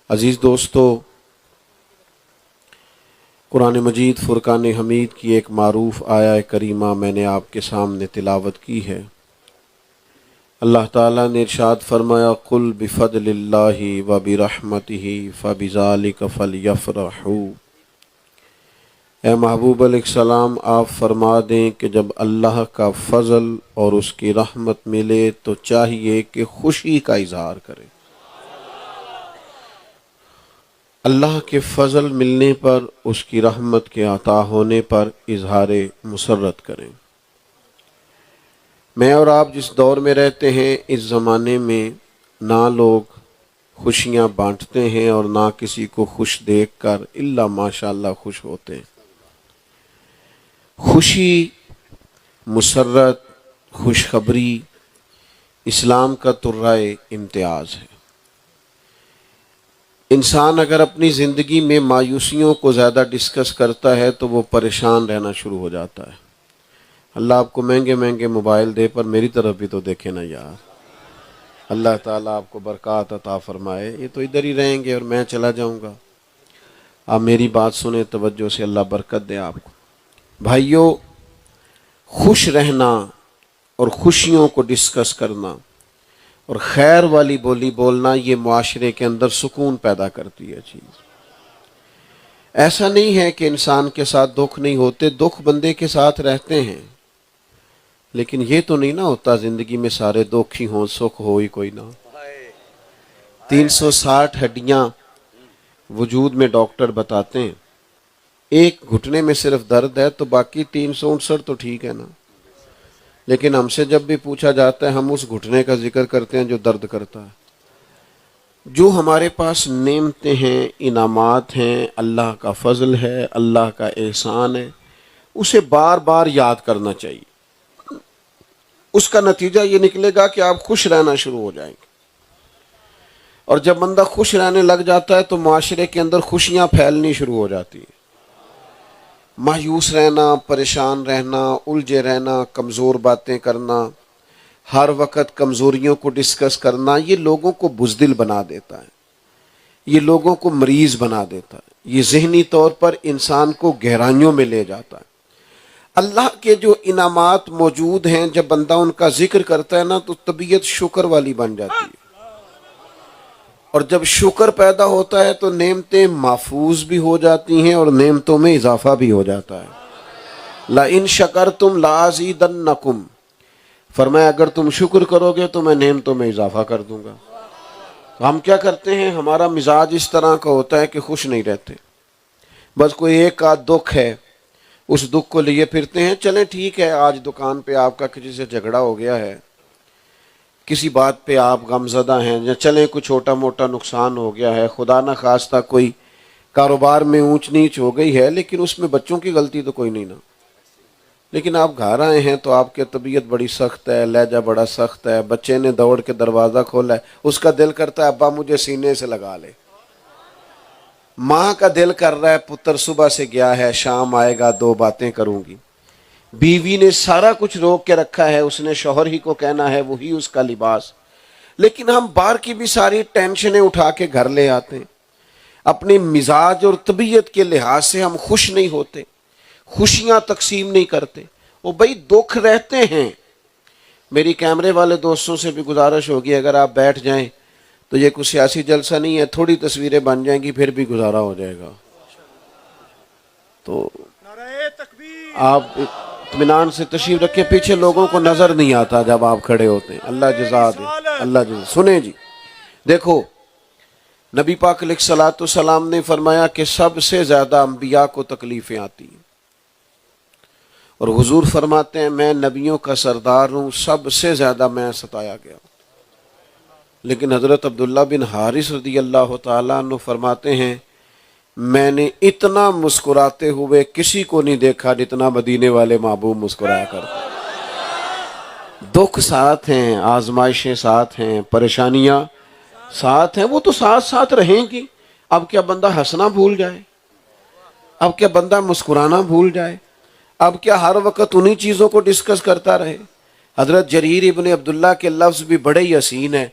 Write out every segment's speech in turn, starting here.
عزیز دوستو، قرآن مجید فرقان حمید کی ایک معروف آیہ کریمہ میں نے آپ کے سامنے تلاوت کی ہے۔ اللہ تعالیٰ نے ارشاد فرمایا قل بفضل اللہ وبرحمتہ فبذالک فلیفرحوا۔ اے محبوب علیہ السلام، آپ فرما دیں کہ جب اللہ کا فضل اور اس کی رحمت ملے تو چاہیے کہ خوشی کا اظہار کریں۔ اللہ کے فضل ملنے پر، اس کی رحمت کے عطا ہونے پر اظہار مسرت کریں۔ میں اور آپ جس دور میں رہتے ہیں، اس زمانے میں نہ لوگ خوشیاں بانٹتے ہیں اور نہ کسی کو خوش دیکھ کر الا ماشاءاللہ خوش ہوتے ہیں۔ خوشی، مسرت، خوشخبری اسلام کا ترائے امتیاز ہے۔ انسان اگر اپنی زندگی میں مایوسیوں کو زیادہ ڈسکس کرتا ہے تو وہ پریشان رہنا شروع ہو جاتا ہے۔ اللہ آپ کو مہنگے مہنگے موبائل دے، پر میری طرف بھی تو دیکھیں نا یار۔ اللہ تعالیٰ آپ کو برکات عطا فرمائے۔ یہ تو ادھر ہی رہیں گے اور میں چلا جاؤں گا۔ آپ میری بات سنیں توجہ سے، اللہ برکت دے آپ کو۔ بھائیو، خوش رہنا اور خوشیوں کو ڈسکس کرنا اور خیر والی بولی بولنا، یہ معاشرے کے اندر سکون پیدا کرتی ہے چیز۔ ایسا نہیں ہے کہ انسان کے ساتھ دکھ نہیں ہوتے، دکھ بندے کے ساتھ رہتے ہیں، لیکن یہ تو نہیں نہ ہوتا زندگی میں سارے دکھ ہی ہوں، سکھ ہو ہی کوئی نہ۔ 360 ہڈیاں وجود میں ڈاکٹر بتاتے ہیں، ایک گھٹنے میں صرف درد ہے تو باقی 359 تو ٹھیک ہے نا۔ لیکن ہم سے جب بھی پوچھا جاتا ہے، ہم اس گھٹنے کا ذکر کرتے ہیں جو درد کرتا ہے۔ جو ہمارے پاس نعمتیں ہیں، انعامات ہیں، اللہ کا فضل ہے، اللہ کا احسان ہے، اسے بار بار یاد کرنا چاہیے۔ اس کا نتیجہ یہ نکلے گا کہ آپ خوش رہنا شروع ہو جائیں گے، اور جب بندہ خوش رہنے لگ جاتا ہے تو معاشرے کے اندر خوشیاں پھیلنی شروع ہو جاتی ہیں۔ مایوس رہنا، پریشان رہنا، الجھے رہنا، کمزور باتیں کرنا، ہر وقت کمزوریوں کو ڈسکس کرنا، یہ لوگوں کو بزدل بنا دیتا ہے، یہ لوگوں کو مریض بنا دیتا ہے، یہ ذہنی طور پر انسان کو گہرائیوں میں لے جاتا ہے۔ اللہ کے جو انعامات موجود ہیں، جب بندہ ان کا ذکر کرتا ہے نا تو طبیعت شکر والی بن جاتی ہے، اور جب شکر پیدا ہوتا ہے تو نعمتیں محفوظ بھی ہو جاتی ہیں اور نعمتوں میں اضافہ بھی ہو جاتا ہے۔ لَإِن شَكَرْتُمْ لَأَزِيدَنَّكُمْ، فرمایا اگر تم شکر کرو گے تو میں نعمتوں میں اضافہ کر دوں گا۔ ہم کیا کرتے ہیں، ہمارا مزاج اس طرح کا ہوتا ہے کہ خوش نہیں رہتے، بس کوئی ایک آدھ دکھ ہے، اس دکھ کو لیے پھرتے ہیں۔ چلیں ٹھیک ہے، آج دکان پہ آپ کا کسی سے جھگڑا ہو گیا ہے، کسی بات پہ آپ غمزدہ ہیں، یا چلیں کوئی چھوٹا موٹا نقصان ہو گیا ہے، خدا نہ خواستہ کوئی کاروبار میں اونچ نیچ ہو گئی ہے، لیکن اس میں بچوں کی غلطی تو کوئی نہیں نا۔ لیکن آپ گھر آئے ہیں تو آپ کی طبیعت بڑی سخت ہے، لہجہ بڑا سخت ہے، بچے نے دوڑ کے دروازہ کھولا ہے، اس کا دل کرتا ہے ابا مجھے سینے سے لگا لے۔ ماں کا دل کر رہا ہے پتر صبح سے گیا ہے، شام آئے گا، دو باتیں کروں گی۔ بیوی نے سارا کچھ روک کے رکھا ہے، اس نے شوہر ہی کو کہنا ہے، وہی اس کا لباس، لیکن ہم باہر کی بھی ساری ٹینشنیں اٹھا کے گھر لے آتے ہیں۔ اپنے مزاج اور طبیعت کے لحاظ سے ہم خوش نہیں ہوتے، خوشیاں تقسیم نہیں کرتے۔ وہ بھائی دکھ رہتے ہیں۔ میری کیمرے والے دوستوں سے بھی گزارش ہوگی، اگر آپ بیٹھ جائیں تو یہ کوئی سیاسی جلسہ نہیں ہے، تھوڑی تصویریں بن جائیں گی پھر بھی گزارا ہو جائے گا۔ تو آپ اطمینان سے تشریف رکھیں، پیچھے لوگوں کو نظر نہیں آتا جب آپ کھڑے ہوتے ہیں۔ اللہ جزا دے، اللہ جزا۔ سنیں جی، دیکھو نبی پاک علیہ الصلوۃ والسلام نے فرمایا کہ سب سے زیادہ انبیاء کو تکلیفیں آتی ہیں، اور حضور فرماتے ہیں میں نبیوں کا سردار ہوں، سب سے زیادہ میں ستایا گیا ہوں۔ لیکن حضرت عبداللہ بن حارث رضی اللہ تعالیٰ عنہ فرماتے ہیں میں نے اتنا مسکراتے ہوئے کسی کو نہیں دیکھا جتنا مدینے والے محبوب مسکرایا کرتے۔ دکھ ساتھ ہیں، آزمائشیں ساتھ ہیں، پریشانیاں ساتھ ہیں، وہ تو ساتھ ساتھ رہیں گی۔ اب کیا بندہ ہنسنا بھول جائے؟ اب کیا بندہ مسکرانا بھول جائے؟ اب کیا ہر وقت انہی چیزوں کو ڈسکس کرتا رہے؟ حضرت جریر ابن عبداللہ کے لفظ بھی بڑے ہی حسین ہیں۔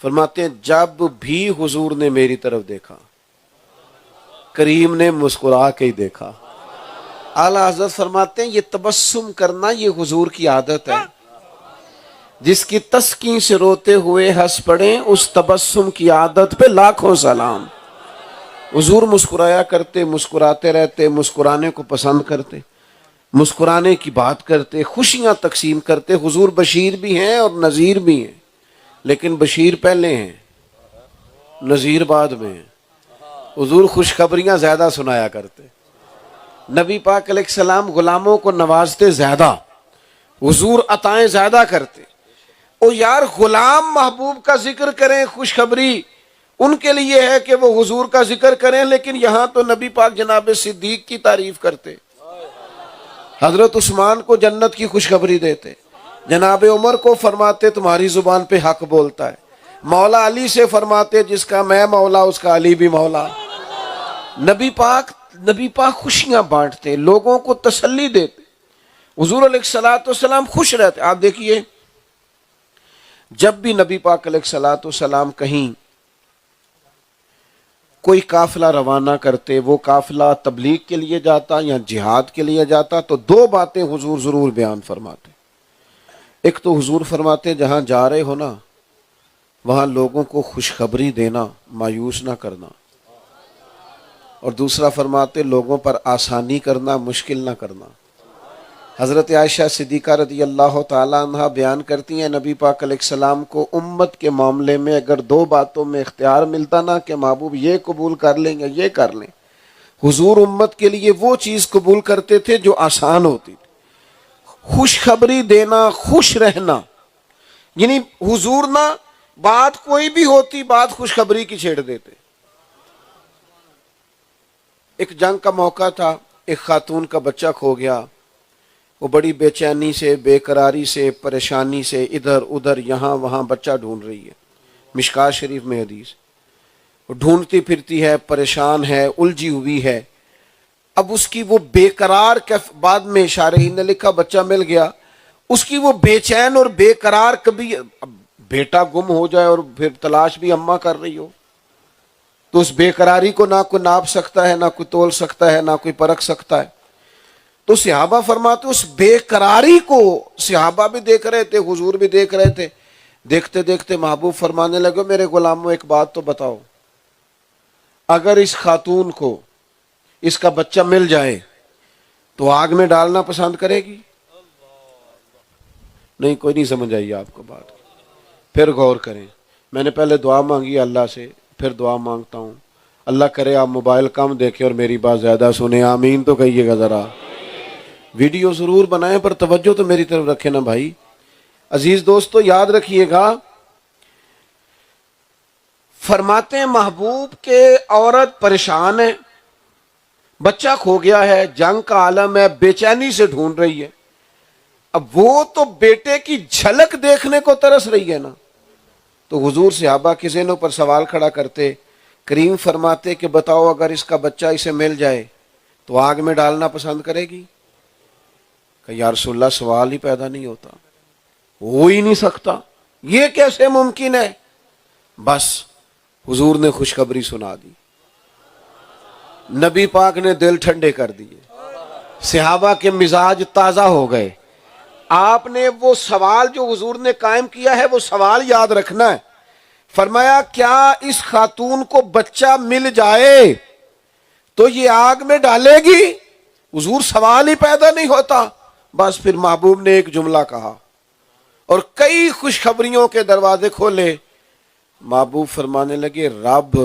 فرماتے ہیں جب بھی حضور نے میری طرف دیکھا کریم نے مسکرا کے ہی دیکھا. اعلیٰ حضرت فرماتے ہیں یہ تبسم کرنا یہ حضور کی عادت ہے. جس کی تسکین سے روتے ہوئے ہنس پڑیں اس تبسم کی عادت پہ لاکھوں سلام. حضور مسکرایا کرتے، مسکراتے رہتے، مسکرانے کو پسند کرتے، مسکرانے کی بات کرتے، خوشیاں تقسیم کرتے. حضور بشیر بھی ہیں اور نذیر بھی ہیں، لیکن بشیر پہلے ہیں، نذیر بعد میں ہیں. حضور خوشخبریاں زیادہ سنایا کرتے. نبی پاک علیہ السلام غلاموں کو نوازتے زیادہ، حضور عطائیں زیادہ کرتے. او یار غلام محبوب کا ذکر کریں، خوشخبری ان کے لیے ہے کہ وہ حضور کا ذکر کریں، لیکن یہاں تو نبی پاک جناب صدیق کی تعریف کرتے، حضرت عثمان کو جنت کی خوشخبری دیتے، جناب عمر کو فرماتے تمہاری زبان پہ حق بولتا ہے، مولا علی سے فرماتے جس کا میں مولا اس کا علی بھی مولا. نبی پاک خوشیاں بانٹتے، لوگوں کو تسلی دیتے. حضور علیہ الصلوۃ والسلام خوش رہتے. آپ دیکھیے جب بھی نبی پاک علیہ الصلوۃ والسلام کہیں کوئی قافلہ روانہ کرتے، وہ قافلہ تبلیغ کے لیے جاتا یا جہاد کے لیے جاتا، تو دو باتیں حضور ضرور بیان فرماتے. ایک تو حضور فرماتے جہاں جا رہے ہو نا وہاں لوگوں کو خوشخبری دینا، مایوس نہ کرنا. اور دوسرا فرماتے لوگوں پر آسانی کرنا، مشکل نہ کرنا. حضرت عائشہ صدیقہ رضی اللہ تعالیٰ عنہ بیان کرتی ہیں نبی پاک علیہ السلام کو امت کے معاملے میں اگر دو باتوں میں اختیار ملتا نا کہ محبوب یہ قبول کر لیں یا یہ کر لیں، حضور امت کے لیے وہ چیز قبول کرتے تھے جو آسان ہوتی تھی. خوشخبری دینا، خوش رہنا. یعنی حضور نہ بات کوئی بھی ہوتی بات خوشخبری کی چھیڑ دیتے. ایک جنگ کا موقع تھا، ایک خاتون کا بچہ کھو گیا. وہ بڑی بے چینی سے، بے قراری سے، پریشانی سے ادھر ادھر یہاں وہاں بچہ ڈھونڈ رہی ہے. مشکات شریف میں حدیث، وہ ڈھونڈتی پھرتی ہے، پریشان ہے، الجھی ہوئی ہے. اب اس کی وہ بے قرار بعد میں شارحین نے لکھا بچہ مل گیا، اس کی وہ بے چین اور بے قرار، کبھی بیٹا گم ہو جائے اور پھر تلاش بھی اماں کر رہی ہو، تو اس بے قراری کو نہ کوئی ناپ سکتا ہے، نہ کوئی تول سکتا ہے، نہ کوئی پرکھ سکتا ہے. تو صحابہ فرماتے اس بے قراری کو صحابہ بھی دیکھ رہے تھے، حضور بھی دیکھ رہے تھے. دیکھتے دیکھتے محبوب فرمانے لگے میرے غلاموں ایک بات تو بتاؤ، اگر اس خاتون کو اس کا بچہ مل جائے تو آگ میں ڈالنا پسند کرے گی؟ نہیں، کوئی نہیں سمجھ آئی آپ کو بات. پھر غور کریں. میں نے پہلے دعا مانگی اللہ سے، پھر دعا مانگتا ہوں اللہ کرے آپ موبائل کم دیکھیں اور میری بات زیادہ سنیں. آمین تو کہیے گا ذرا. ویڈیو ضرور بنائیں پر توجہ تو میری طرف رکھیں نا بھائی. عزیز دوستو یاد رکھیے گا، فرماتے ہیں محبوب کے عورت پریشان ہے، بچہ کھو گیا ہے، جنگ کا عالم ہے، بے چینی سے ڈھونڈ رہی ہے. اب وہ تو بیٹے کی جھلک دیکھنے کو ترس رہی ہے نا. تو حضور صحابہ کے ذہنوں پر سوال کھڑا کرتے. کریم فرماتے کہ بتاؤ اگر اس کا بچہ اسے مل جائے تو آگ میں ڈالنا پسند کرے گی؟ کہ یا رسول اللہ سوال ہی پیدا نہیں ہوتا، ہو ہی نہیں سکتا، یہ کیسے ممکن ہے؟ بس حضور نے خوشخبری سنا دی، نبی پاک نے دل ٹھنڈے کر دیے، صحابہ کے مزاج تازہ ہو گئے. آپ نے وہ سوال جو حضور نے قائم کیا ہے وہ سوال یاد رکھنا ہے. فرمایا کیا اس خاتون کو بچہ مل جائے تو یہ آگ میں ڈالے گی؟ حضور سوال ہی پیدا نہیں ہوتا. بس پھر محبوب نے ایک جملہ کہا اور کئی خوشخبریوں کے دروازے کھولے. محبوب فرمانے لگے رب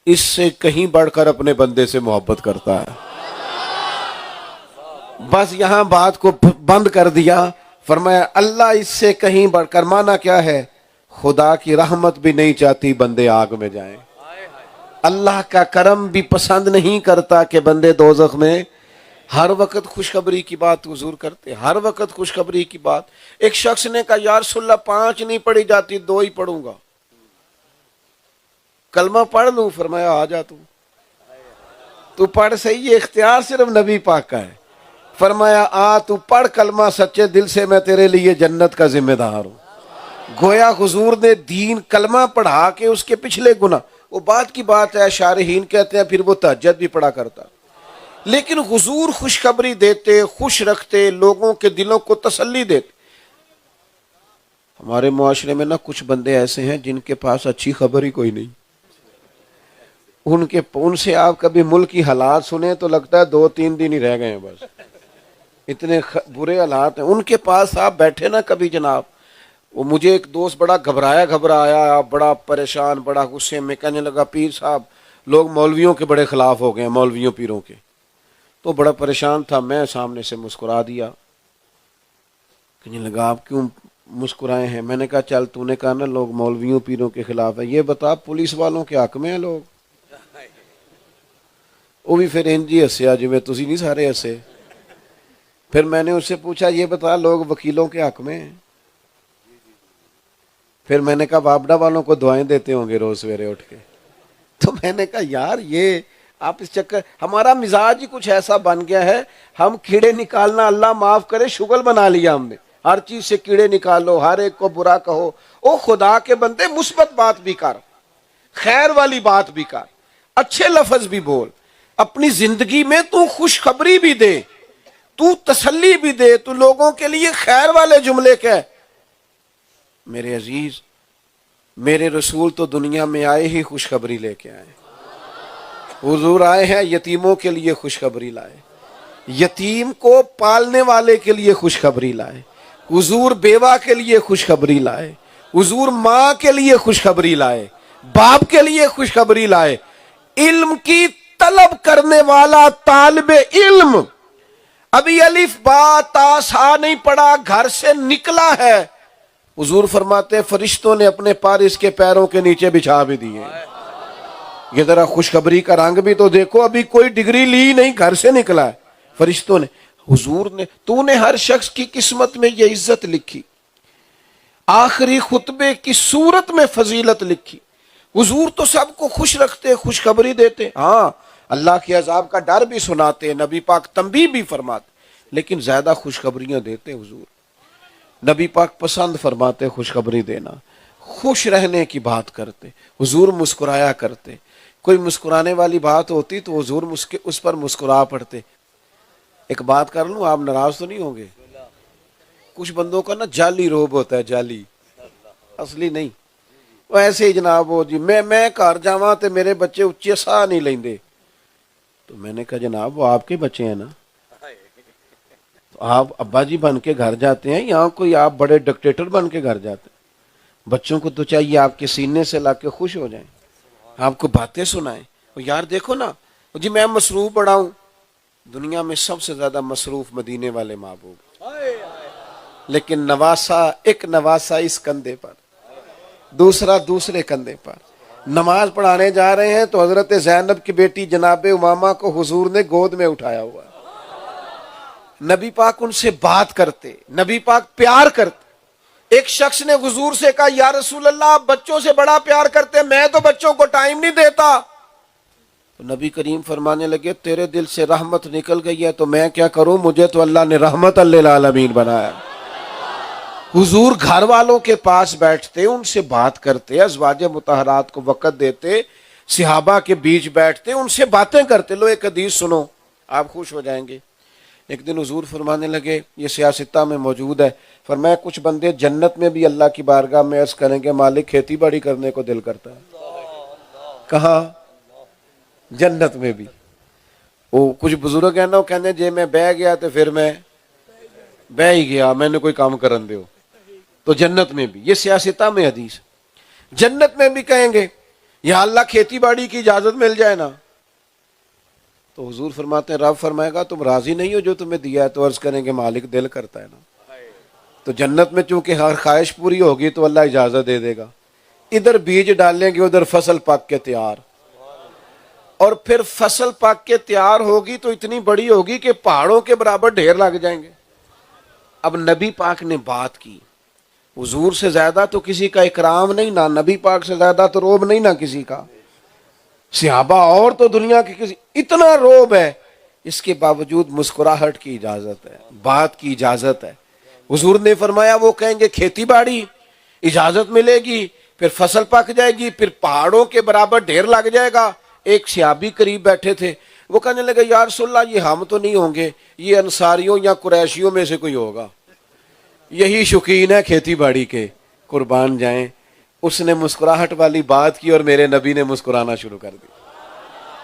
اس سے کہیں بڑھ کر اپنے بندے سے محبت کرتا ہے. بس یہاں بات کو بند کر دیا. فرمایا اللہ اس سے کہیں بڑھ کر، مانا کیا ہے؟ خدا کی رحمت بھی نہیں چاہتی بندے آگ میں جائیں، اللہ کا کرم بھی پسند نہیں کرتا کہ بندے دوزخ میں. ہر وقت خوشخبری کی بات حضور کرتے، ہر وقت خوشخبری کی بات. ایک شخص نے کہا یا رسول اللہ 5 نہیں پڑھی جاتی، 2 ہی پڑھوں گا، کلمہ پڑھ لوں؟ فرمایا آ جا تو پڑھ صحیح، یہ اختیار صرف نبی پاک کا ہے. فرمایا تو پڑھ کلمہ سچے دل سے، میں تیرے لیے جنت کا ذمہ دار ہوں. گویا حضور نے دین کلمہ پڑھا کے اس کے پچھلے گناہ، وہ بات کی بات ہے، شارحین کہتے ہیں پھر وہ تہجد بھی پڑھا کرتا، لیکن حضور خوشخبری دیتے، خوش رکھتے، لوگوں کے دلوں کو تسلی دیتے۔ ہمارے معاشرے میں نا کچھ بندے ایسے ہیں جن کے پاس اچھی خبر ہی کوئی نہیں، ان سے آپ کبھی ملک کی حالات سنیں تو لگتا ہے 2-3 دن ہی رہ گئے ہیں بس، اتنے برے حالات ہیں ان کے پاس۔ آپ بیٹھے نا کبھی جناب، وہ مجھے ایک دوست بڑا گھبرایا، بڑا پریشان، بڑا غصے میں، کہنے لگا پیر صاحب لوگ مولویوں کے بڑے خلاف ہو گئے ہیں، مولویوں پیروں کے۔ تو بڑا پریشان تھا، میں سامنے سے مسکرا دیا۔ کہنے لگا آپ کیوں مسکرائے ہیں؟ میں نے کہا چل تو نے کہا نا لوگ مولویوں پیروں کے خلاف ہے، یہ بتا پولیس والوں کے حق میں ہیں لوگ؟ وہ بھی پھر انجی ہسیا جی میں تسی نہیں سارے ہسے۔ پھر میں نے اس سے پوچھا یہ بتا لوگ وکیلوں کے حق میں ہیں؟ پھر میں نے کہا بابڈا والوں کو دعائیں دیتے ہوں گے روز سویرے اٹھ کے۔ تو میں نے کہا یار یہ آپ اس چکر، ہمارا مزاج ہی کچھ ایسا بن گیا ہے، ہم کیڑے نکالنا اللہ معاف کرے شغل بنا لیا ہم نے، ہر چیز سے کیڑے نکالو، ہر ایک کو برا کہو۔ او خدا کے بندے مثبت بات بھی کر، خیر والی بات بھی کر، اچھے لفظ بھی بول، اپنی زندگی میں تو خوشخبری بھی دے، تو تسلی بھی دے، تو لوگوں کے لیے خیر والے جملے کہہ۔ میرے عزیز، میرے رسول تو دنیا میں آئے ہی خوشخبری لے کے آئے۔ حضور آئے ہیں یتیموں کے لیے خوشخبری لائے، یتیم کو پالنے والے کے لیے خوشخبری لائے، حضور بیوہ کے لیے خوشخبری لائے، حضور ماں کے لیے خوشخبری لائے، باپ کے لیے خوشخبری لائے۔ علم کی طلب کرنے والا طالب علم ابھی الف با تا سا نہیں پڑھا، گھر سے نکلا ہے، حضور فرماتے ہیں فرشتوں نے اپنے پار اس کے پیروں کے نیچے بچھا بھی دیے۔ یہ ذرا خوشخبری کا رنگ بھی تو دیکھو، ابھی کوئی ڈگری لی نہیں، گھر سے نکلا ہے، فرشتوں نے، حضور نے، تو نے ہر شخص کی قسمت میں یہ عزت لکھی، آخری خطبے کی صورت میں فضیلت لکھی۔ حضور تو سب کو خوش رکھتے، خوشخبری دیتے، ہاں اللہ کے عذاب کا ڈر بھی سناتے، نبی پاک تنبیہ بھی فرماتے، لیکن زیادہ خوشخبریاں دیتے حضور۔ نبی پاک پسند فرماتے خوشخبری دینا، خوش رہنے کی بات کرتے، حضور مسکرایا کرتے، کوئی مسکرانے والی بات ہوتی تو حضور اس پر مسکرا پڑتے۔ ایک بات کر لوں، آپ ناراض تو نہیں ہوں گے؟ کچھ بندوں کا نا جعلی روب ہوتا ہے، جعلی، اصلی نہیں، وہ ایسے ہی جناب ہو جی میں گھر جاواں تے میرے بچے اچے ساہ نہیں لیندے، تو میں نے کہا جناب وہ آپ کے بچے ہیں نا، تو آپ ابا جی بن کے گھر جاتے ہیں یا کوئی آپ بڑے ڈکٹیٹر بن کے گھر جاتے ہیں؟ بچوں کو تو چاہیے آپ کے سینے سے لا کے خوش ہو جائیں، آپ کو باتیں سنائیں۔ یار دیکھو نا جی میں مصروف بڑا ہوں، دنیا میں سب سے زیادہ مصروف مدینے والے محبوب، لیکن نواسا، ایک نواسا اس کندھے پر، دوسرا دوسرے کندھے پر۔ نماز پڑھانے جا رہے ہیں تو حضرت زینب کی بیٹی جناب امامہ کو حضور نے گود میں اٹھایا ہوا، نبی پاک ان سے بات کرتے، نبی پاک پیار کرتے۔ ایک شخص نے حضور سے کہا یا رسول اللہ آپ بچوں سے بڑا پیار کرتے، میں تو بچوں کو ٹائم نہیں دیتا۔ تو نبی کریم فرمانے لگے تیرے دل سے رحمت نکل گئی ہے تو میں کیا کروں، مجھے تو اللہ نے رحمت للعالمین بنایا۔ حضور گھر والوں کے پاس بیٹھتے، ان سے بات کرتے، ازواج مطہرات کو وقت دیتے، صحابہ کے بیچ بیٹھتے، ان سے باتیں کرتے۔ لو ایک حدیث سنو، آپ خوش ہو جائیں گے۔ ایک دن حضور فرمانے لگے، یہ سیاستہ میں موجود ہے، فرمایا کچھ بندے جنت میں بھی اللہ کی بارگاہ میں عرض کریں گے مالک کھیتی باڑی کرنے کو دل کرتا ہے۔ کہاں؟ جنت میں بھی۔ وہ کچھ بزرگ ہیں نا، وہ کہنے جے میں بہ گیا تو پھر میں بہ ہی گیا، میں نے کوئی کام کرن دیو۔ تو جنت میں بھی، یہ سیاستہ میں حدیث، جنت میں بھی کہیں گے یا اللہ کھیتی باڑی کی اجازت مل جائے نا، تو حضور فرماتے ہیں رب فرمائے گا تم راضی نہیں ہو جو تمہیں دیا ہے، تو عرض کریں گے مالک دل کرتا ہے نا۔ تو جنت میں چونکہ ہر خواہش پوری ہوگی تو اللہ اجازت دے دے گا، ادھر بیج ڈالیں گے ادھر فصل پک کے تیار، اور پھر فصل پک کے تیار ہوگی تو اتنی بڑی ہوگی کہ پہاڑوں کے برابر ڈھیر لگ جائیں گے۔ اب نبی پاک نے بات کی، حضور سے زیادہ تو کسی کا اکرام نہیں، نہ نبی پاک سے زیادہ تو روب نہیں نہ کسی کا، صحابہ اور تو دنیا کی کسی، اتنا روب ہے، اس کے باوجود مسکراہٹ کی اجازت ہے، بات کی اجازت ہے۔ حضور نے فرمایا وہ کہیں گے کھیتی باڑی، اجازت ملے گی، پھر فصل پک جائے گی، پھر پہاڑوں کے برابر ڈھیر لگ جائے گا۔ ایک صحابی قریب بیٹھے تھے، وہ کہنے لگے یا رسول اللہ یہ ہم تو نہیں ہوں گے، یہ انصاریوں یا قریشیوں میں سے کوئی ہوگا، یہی شوقین ہے کھیتی باڑی کے، قربان جائیں۔ اس نے مسکراہٹ والی بات کی اور میرے نبی نے مسکرانا شروع کر دی،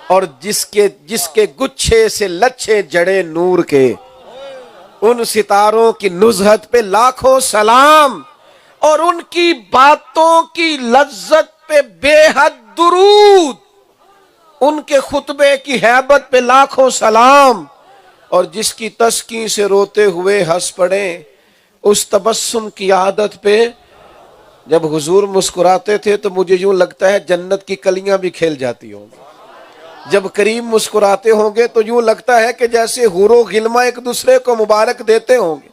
اور جس کے گچھے سے لچھے جڑے نور کے، ان ستاروں کی نزہت پہ لاکھوں سلام، اور ان کی باتوں کی لذت پہ بے حد درود، ان کے خطبے کی ہیبت پہ لاکھوں سلام، اور جس کی تسکین سے روتے ہوئے ہنس پڑے، اس تبسم کی عادت پہ۔ جب حضور مسکراتے تھے تو مجھے یوں لگتا ہے جنت کی کلیاں بھی کھیل جاتی ہوں گی۔ جب کریم مسکراتے ہوں گے تو یوں لگتا ہے کہ جیسے حور و غلماں ایک دوسرے کو مبارک دیتے ہوں گے،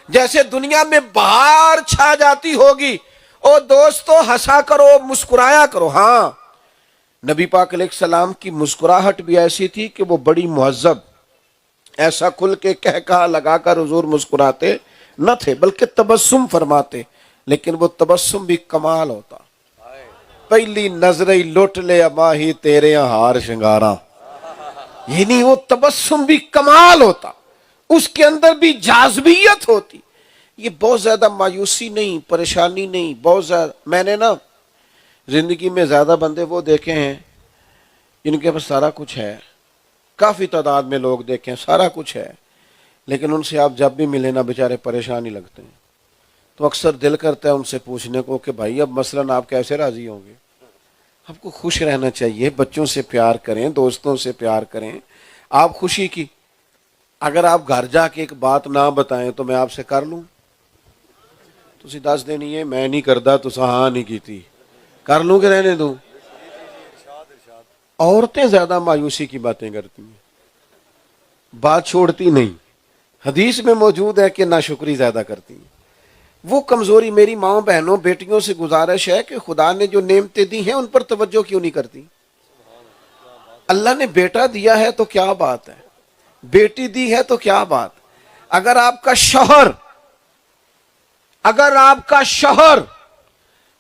جیسے دنیا میں بہار چھا جاتی ہوگی۔ او دوستو ہنسا کرو، مسکرایا کرو۔ ہاں، نبی پاک علیہ السلام کی مسکراہٹ بھی ایسی تھی کہ وہ بڑی مہذب، ایسا کھل کے کہا لگا کر حضور مسکراتے نہ تھے، بلکہ تبسم فرماتے، لیکن وہ تبسم بھی کمال ہوتا۔ پہلی نظر ہی لٹ لے ماہی تیرے ہار شنگارا، یعنی وہ تبسم بھی کمال ہوتا، اس کے اندر بھی جاذبیت ہوتی۔ یہ بہت زیادہ مایوسی نہیں، پریشانی نہیں، بہت زیادہ۔ میں نے نا زندگی میں زیادہ بندے وہ دیکھے ہیں جن کے پاس سارا کچھ ہے، کافی تعداد میں لوگ دیکھے ہیں سارا کچھ ہے، لیکن ان سے آپ جب بھی ملے نا بیچارے پریشان ہی لگتے ہیں۔ تو اکثر دل کرتا ہے ان سے پوچھنے کو کہ بھائی اب مثلاً آپ کیسے راضی ہوں گے؟ آپ کو خوش رہنا چاہیے، بچوں سے پیار کریں، دوستوں سے پیار کریں۔ آپ خوشی کی، اگر آپ گھر جا کے ایک بات نہ بتائیں تو میں آپ سے کر لوں، تسی دس دینی ہے میں نہیں کردا، تو ہاں نہیں کیتی، کر لوں کہ رہنے دوں؟ عورتیں زیادہ مایوسی کی باتیں کرتی ہیں، بات چھوڑتی نہیں۔ حدیث میں موجود ہے کہ ناشکری زیادہ کرتی ہیں۔ وہ کمزوری میری ماں بہنوں بیٹیوں سے گزارش ہے کہ خدا نے جو نعمتیں دی ہیں ان پر توجہ کیوں نہیں کرتی؟ اللہ نے بیٹا دیا ہے تو کیا بات ہے، بیٹی دی ہے تو کیا بات۔ اگر آپ کا شوہر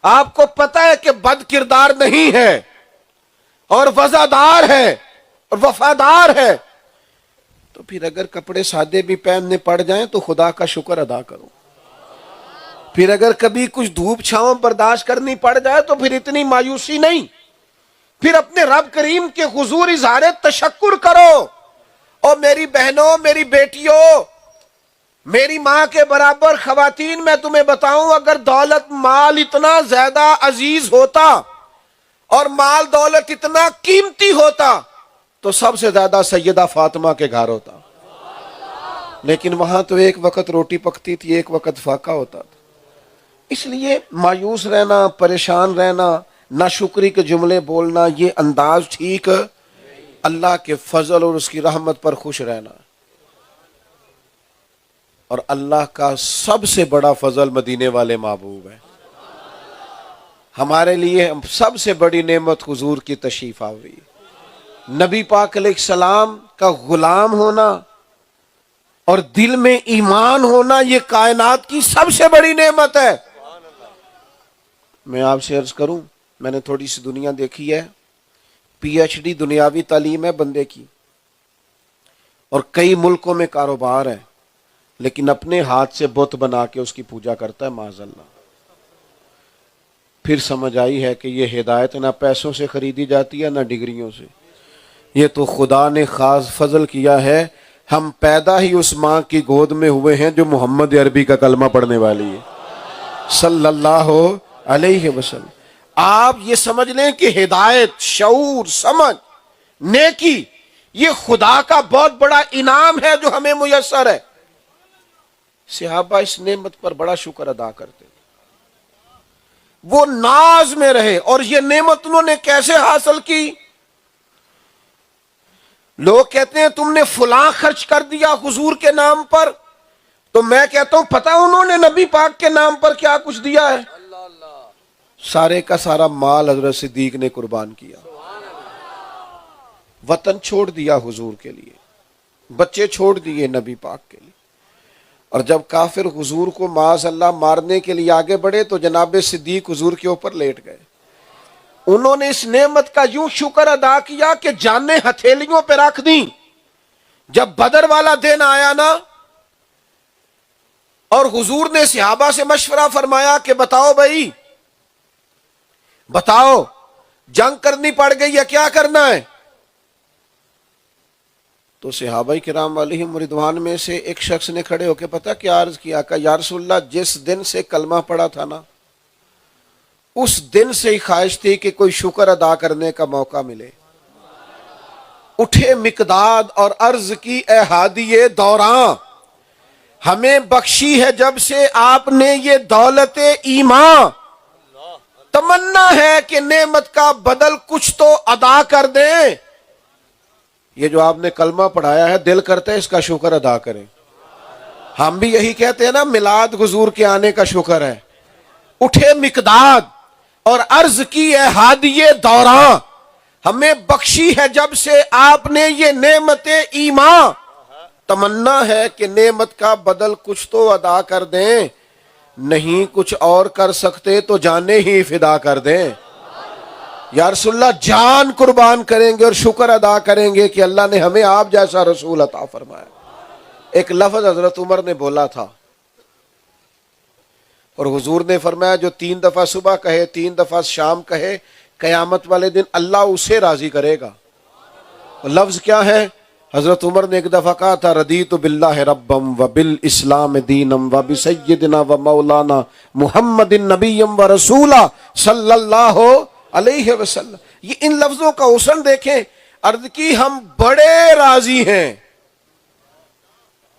آپ کو پتہ ہے کہ بد کردار نہیں ہے اور وفادار ہے اور وفادار ہے، تو پھر اگر کپڑے سادے بھی پہننے پڑ جائیں تو خدا کا شکر ادا کرو۔ پھر اگر کبھی کچھ دھوپ چھاؤں برداشت کرنی پڑ جائے تو پھر اتنی مایوسی نہیں، پھر اپنے رب کریم کے حضور اظہار تشکر کرو۔ اور میری بہنوں، میری بیٹیوں، میری ماں کے برابر خواتین، میں تمہیں بتاؤں اگر دولت مال اتنا زیادہ عزیز ہوتا اور مال دولت اتنا قیمتی ہوتا تو سب سے زیادہ سیدہ فاطمہ کے گھر ہوتا، لیکن وہاں تو ایک وقت روٹی پکتی تھی، ایک وقت فاقہ ہوتا تھا۔ اس لیے مایوس رہنا، پریشان رہنا، ناشکری کے جملے بولنا، یہ انداز ٹھیک۔ اللہ کے فضل اور اس کی رحمت پر خوش رہنا، اور اللہ کا سب سے بڑا فضل مدینے والے محبوب ہے۔ ہمارے لیے سب سے بڑی نعمت حضور کی تشریف آوری، نبی پاک علیہ السلام کا غلام ہونا اور دل میں ایمان ہونا، یہ کائنات کی سب سے بڑی نعمت ہے۔ میں آپ سے عرض کروں، میں نے تھوڑی سی دنیا دیکھی ہے، پی ایچ ڈی دنیاوی تعلیم ہے بندے کی، اور کئی ملکوں میں کاروبار ہے، لیکن اپنے ہاتھ سے بت بنا کے اس کی پوجا کرتا ہے، معاذ اللہ۔ پھر سمجھ آئی ہے کہ یہ ہدایت نہ پیسوں سے خریدی جاتی ہے نہ ڈگریوں سے، یہ تو خدا نے خاص فضل کیا ہے۔ ہم پیدا ہی اس ماں کی گود میں ہوئے ہیں جو محمد عربی کا کلمہ پڑھنے والی ہے، صلی اللہ علیہ وسلم۔ آپ یہ سمجھ لیں کہ ہدایت، شعور، سمجھ، نیکی، یہ خدا کا بہت بڑا انعام ہے جو ہمیں میسر ہے۔ صحابہ اس نعمت پر بڑا شکر ادا کرتے، وہ ناز میں رہے۔ اور یہ نعمت انہوں نے کیسے حاصل کی؟ لوگ کہتے ہیں تم نے فلاں خرچ کر دیا حضور کے نام پر، تو میں کہتا ہوں پتہ انہوں نے نبی پاک کے نام پر کیا کچھ دیا ہے؟ سارے کا سارا مال حضرت صدیق نے قربان کیا، وطن چھوڑ دیا حضور کے لیے، بچے چھوڑ دیے نبی پاک کے لیے۔ اور جب کافر حضور کو معاذ اللہ مارنے کے لیے آگے بڑھے تو جناب صدیق حضور کے اوپر لیٹ گئے. انہوں نے اس نعمت کا یوں شکر ادا کیا کہ جانیں ہتھیلیوں پہ رکھ دیں. جب بدر والا دن آیا نا اور حضور نے صحابہ سے مشورہ فرمایا کہ بتاؤ بھائی، بتاؤ جنگ کرنی پڑ گئی ہے، کیا کرنا ہے؟ تو صحابہ کرام علیہم رضوان میں سے ایک شخص نے کھڑے ہو کے پتہ کیا عرض کیا کہ یا رسول اللہ، جس دن سے کلمہ پڑا تھا نا اس دن سے ہی خواہش تھی کہ کوئی شکر ادا کرنے کا موقع ملے. اٹھے مقداد اور عرض کی اے ہادی دوراں، ہمیں بخشی ہے جب سے آپ نے یہ دولت ایمان، تمنا ہے کہ نعمت کا بدل کچھ تو ادا کر دیں. یہ جو آپ نے کلمہ پڑھایا ہے دل کرتا ہے اس کا شکر ادا کریں. ہم بھی یہی کہتے ہیں نا، میلاد حضور کے آنے کا شکر ہے. اٹھے مقداد اور عرض کی اے ہادی دوراں، ہمیں بخشی ہے جب سے آپ نے یہ نعمت ایمان، تمنا ہے کہ نعمت کا بدل کچھ تو ادا کر دیں. نہیں کچھ اور کر سکتے تو جانیں ہی فدا کر دیں. یا رسول اللہ جان قربان کریں گے اور شکر ادا کریں گے کہ اللہ نے ہمیں آپ جیسا رسول عطا فرمایا. ایک لفظ حضرت عمر نے بولا تھا اور حضور نے فرمایا جو 3 دفعہ صبح کہے 3 دفعہ شام کہے قیامت والے دن اللہ اسے راضی کرے گا. لفظ کیا ہے؟ حضرت عمر نے ایک دفعہ کہا تھا رضیت باللہ ربم و بالاسلام دینم و بسیدنا و مولانا محمد نبیم و رسولہ صلی اللہ علیہ وسلم. یہ ان لفظوں کا حسن دیکھیں. عرض کی ہم بڑے راضی ہیں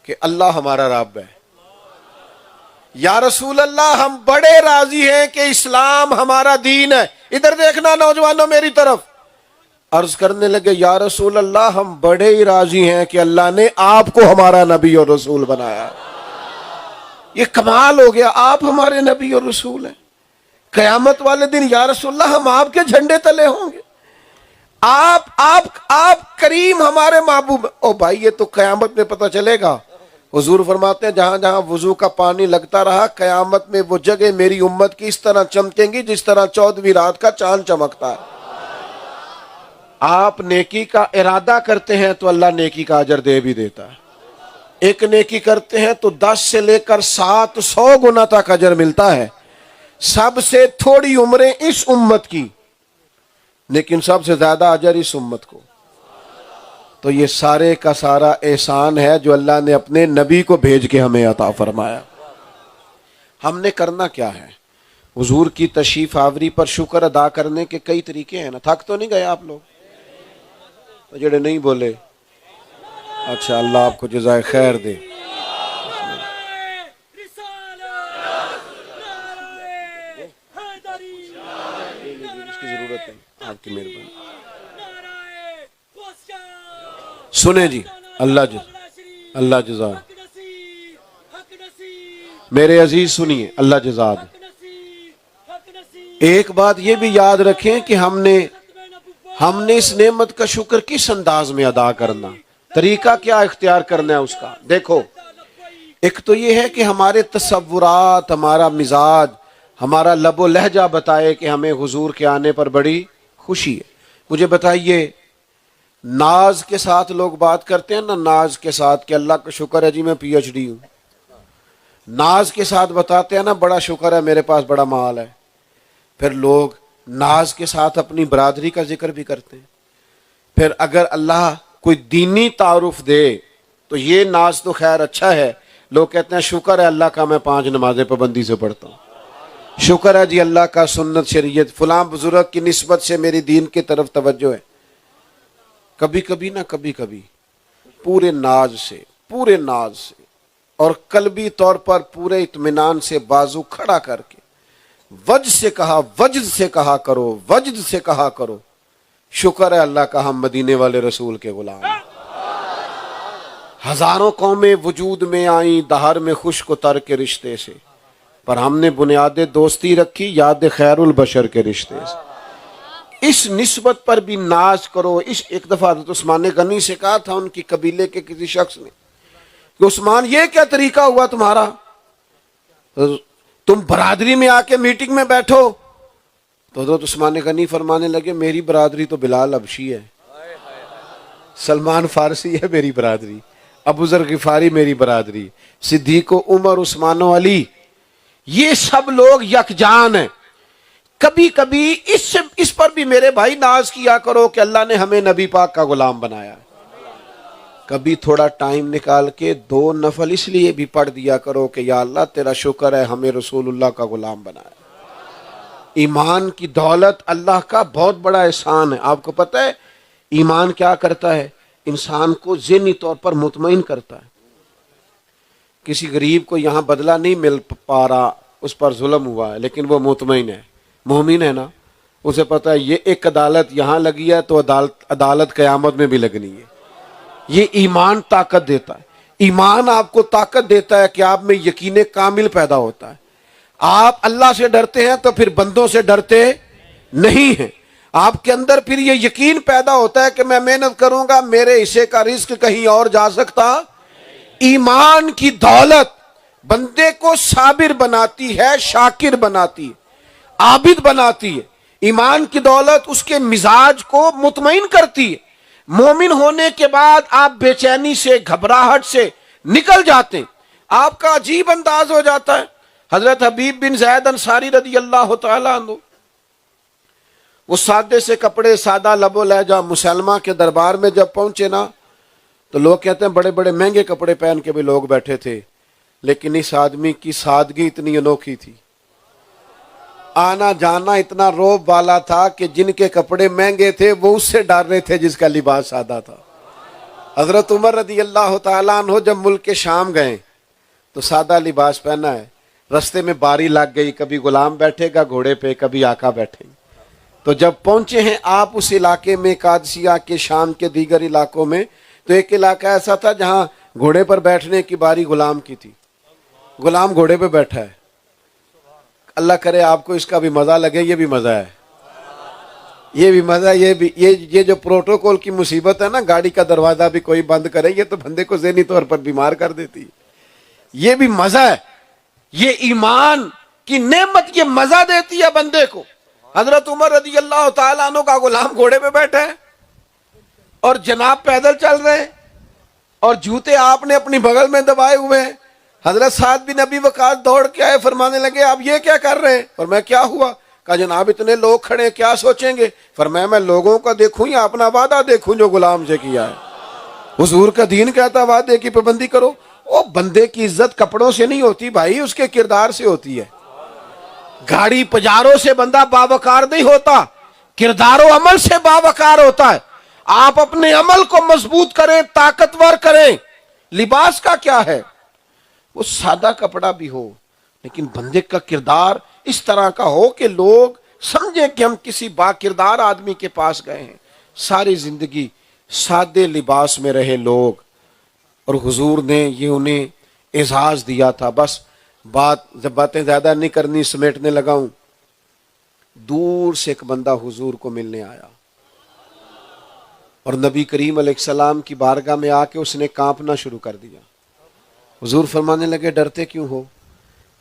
کہ اللہ ہمارا رب ہے. یا رسول اللہ ہم بڑے راضی ہیں کہ اسلام ہمارا دین ہے. ادھر دیکھنا نوجوانوں میری طرف. عرض کرنے لگے یا رسول اللہ ہم بڑے ہی راضی ہیں کہ اللہ نے آپ کو ہمارا نبی اور رسول بنایا. یہ کمال ہو گیا، آپ ہمارے نبی اور رسول ہیں. قیامت والے دن یا رسول اللہ ہم آپ کے جھنڈے تلے ہوں گے. آپ کریم ہمارے محبوب. او بھائی یہ تو قیامت میں پتہ چلے گا. حضور فرماتے ہیں جہاں جہاں وضو کا پانی لگتا رہا قیامت میں وہ جگہ میری امت کی اس طرح چمکیں گی جس طرح 14ویں رات کا چاند چمکتا ہے. آپ نیکی کا ارادہ کرتے ہیں تو اللہ نیکی کا اجر دے بھی دیتا ہے. ایک نیکی کرتے ہیں تو 10 سے لے کر 700 گنا تک اجر ملتا ہے. سب سے تھوڑی عمریں اس امت کی لیکن سب سے زیادہ اجر اس امت کو. تو یہ سارے کا سارا احسان ہے جو اللہ نے اپنے نبی کو بھیج کے ہمیں عطا فرمایا. ہم نے کرنا کیا ہے؟ حضور کی تشریف آوری پر شکر ادا کرنے کے کئی طریقے ہیں نا. تھک تو نہیں گئے آپ لوگ؟ جڑے نہیں بولے اچھا اللہ آپ کو جزائے خیر دے. اس کی ضرورت ہے آپ کی مہربانی. سنیں جی اللہ جزا میرے عزیز سنیے اللہ جزا دے. ایک بات یہ بھی یاد رکھیں کہ ہم نے اس نعمت کا شکر کس انداز میں ادا کرنا، طریقہ کیا اختیار کرنا ہے اس کا. دیکھو ایک تو یہ ہے کہ ہمارے تصورات، ہمارا مزاج، ہمارا لب و لہجہ بتائے کہ ہمیں حضور کے آنے پر بڑی خوشی ہے. مجھے بتائیے ناز کے ساتھ لوگ بات کرتے ہیں نا، ناز کے ساتھ کہ اللہ کا شکر ہے جی میں PhD ہوں. ناز کے ساتھ بتاتے ہیں نا بڑا شکر ہے میرے پاس بڑا مال ہے. پھر لوگ ناز کے ساتھ اپنی برادری کا ذکر بھی کرتے ہیں. پھر اگر اللہ کوئی دینی تعارف دے تو یہ ناز تو خیر اچھا ہے. لوگ کہتے ہیں شکر ہے اللہ کا میں 5 نمازیں پابندی سے پڑھتا ہوں. شکر ہے جی اللہ کا سنت شریعت فلاں بزرگ کی نسبت سے میری دین کی طرف توجہ ہے. کبھی کبھی پورے ناز سے اور قلبی طور پر پورے اطمینان سے بازو کھڑا کر کے وجد سے کہا کرو شکر ہے اللہ کا ہم مدینے والے رسول کے غلام. ہزاروں قومیں وجود میں آئیں دہر میں خشک و تر کے رشتے سے، پر ہم نے بنیاد دوستی رکھی یاد خیر البشر کے رشتے سے. اس نسبت پر بھی ناز کرو. ایک دفعہ حضرت عثمان غنی سے کہا تھا ان کی قبیلے کے کسی شخص نے کہ عثمان یہ کیا طریقہ ہوا تمہارا، تم برادری میں آ کے میٹنگ میں بیٹھو؟ تو حضرت عثمان غنی فرمانے لگے میری برادری تو بلال حبشی ہے، سلمان فارسی ہے میری برادری، ابو ذر غفاری میری برادری، صدیق و عمر عثمان و علی، یہ سب لوگ یکجان ہیں۔ کبھی کبھی اس پر بھی میرے بھائی ناز کیا کرو کہ اللہ نے ہمیں نبی پاک کا غلام بنایا۔ کبھی تھوڑا ٹائم نکال کے 2 نفل اس لیے بھی پڑھ دیا کرو کہ یا اللہ تیرا شکر ہے ہمیں رسول اللہ کا غلام بنایا۔ ایمان کی دولت اللہ کا بہت بڑا احسان ہے۔ آپ کو پتہ ہے ایمان کیا کرتا ہے؟ انسان کو ذہنی طور پر مطمئن کرتا ہے۔ کسی غریب کو یہاں بدلہ نہیں مل پا رہا، اس پر ظلم ہوا ہے، لیکن وہ مطمئن ہے، مومن ہے نا، اسے پتہ ہے یہ ایک عدالت یہاں لگی ہے تو عدالت قیامت میں بھی لگنی ہے۔ یہ ایمان طاقت دیتا ہے۔ ایمان آپ کو طاقت دیتا ہے کہ آپ میں یقین کامل پیدا ہوتا ہے۔ آپ اللہ سے ڈرتے ہیں تو پھر بندوں سے ڈرتے نہیں ہیں۔ آپ کے اندر پھر یہ یقین پیدا ہوتا ہے کہ میں محنت کروں گا، میرے حصے کا رزق کہیں اور جا سکتا۔ ایمان کی دولت بندے کو صابر بناتی ہے، شاکر بناتی ہے، عابد بناتی ہے۔ ایمان کی دولت اس کے مزاج کو مطمئن کرتی ہے۔ مومن ہونے کے بعد آپ بے چینی سے، گھبراہٹ سے نکل جاتے ہیں، آپ کا عجیب انداز ہو جاتا ہے۔ حضرت حبیب بن زید انصاری رضی اللہ تعالیٰ عنہ، وہ سادے سے کپڑے، سادہ لب و لہجہ، مسلمہ کے دربار میں جب پہنچے نا تو لوگ کہتے ہیں بڑے بڑے مہنگے کپڑے پہن کے بھی لوگ بیٹھے تھے، لیکن اس آدمی کی سادگی اتنی انوکھی تھی، آنا جانا اتنا روب والا تھا کہ جن کے کپڑے مہنگے تھے وہ اس سے ڈر رہے تھے جس کا لباس سادہ تھا۔ حضرت عمر رضی اللہ تعالیٰ عنہ جب ملک کے شام گئے تو سادہ لباس پہنا ہے، رستے میں باری لگ گئی، کبھی غلام بیٹھے گا گھوڑے پہ، کبھی آقا بیٹھے گا۔ تو جب پہنچے ہیں آپ اس علاقے میں، قادسیہ کے، شام کے دیگر علاقوں میں، تو ایک علاقہ ایسا تھا جہاں گھوڑے پر بیٹھنے کی باری غلام کی تھی، غلام گھوڑے پہ بیٹھا ہے۔ اللہ کرے آپ کو اس کا بھی مزہ لگے، یہ بھی مزہ ہے، یہ بھی مزہ ہے، یہ جو پروٹوکول کی مصیبت ہے نا، گاڑی کا دروازہ بھی کوئی بند کرے، یہ تو بندے کو ذہنی طور پر بیمار کر دیتی ہے۔ یہ بھی مزہ ہے، یہ ایمان کی نعمت یہ مزہ دیتی ہے بندے کو۔ حضرت عمر رضی اللہ تعالیٰ عنہ کا غلام گھوڑے پہ بیٹھا ہے اور جناب پیدل چل رہے ہیں، اور جوتے آپ نے اپنی بغل میں دبائے ہوئے ہیں۔ حضرت سعد بن ابی وقاص دوڑ کے آئے، فرمانے لگے آپ یہ کیا کر رہے ہیں؟ فرمایا کیا ہوا؟ کہا جناب اتنے لوگ کھڑے ہیں، کیا سوچیں گے؟ فرمایا میں لوگوں کا دیکھوں یا اپنا وعدہ دیکھوں جو غلام سے کیا ہے؟ حضور کا دین کہتا وعدے کی پابندی کرو۔ وہ بندے کی عزت کپڑوں سے نہیں ہوتی بھائی، اس کے کردار سے ہوتی ہے۔ گاڑی پجاروں سے بندہ باوقار نہیں ہوتا، کردار و عمل سے باوقار ہوتا ہے۔ آپ اپنے عمل کو مضبوط کریں، طاقتور کریں۔ لباس کا کیا ہے؟ وہ سادہ کپڑا بھی ہو لیکن بندے کا کردار اس طرح کا ہو کہ لوگ سمجھیں کہ ہم کسی با کردار آدمی کے پاس گئے ہیں۔ ساری زندگی سادے لباس میں رہے لوگ، اور حضور نے یہ انہیں اعزاز دیا تھا۔ بس جب باتیں زیادہ نہیں کرنی، سمیٹنے لگا ہوں۔ دور سے ایک بندہ حضور کو ملنے آیا اور نبی کریم علیہ السلام کی بارگاہ میں آ کے اس نے کانپنا شروع کر دیا۔ حضور فرمانے لگے ڈرتے کیوں ہو؟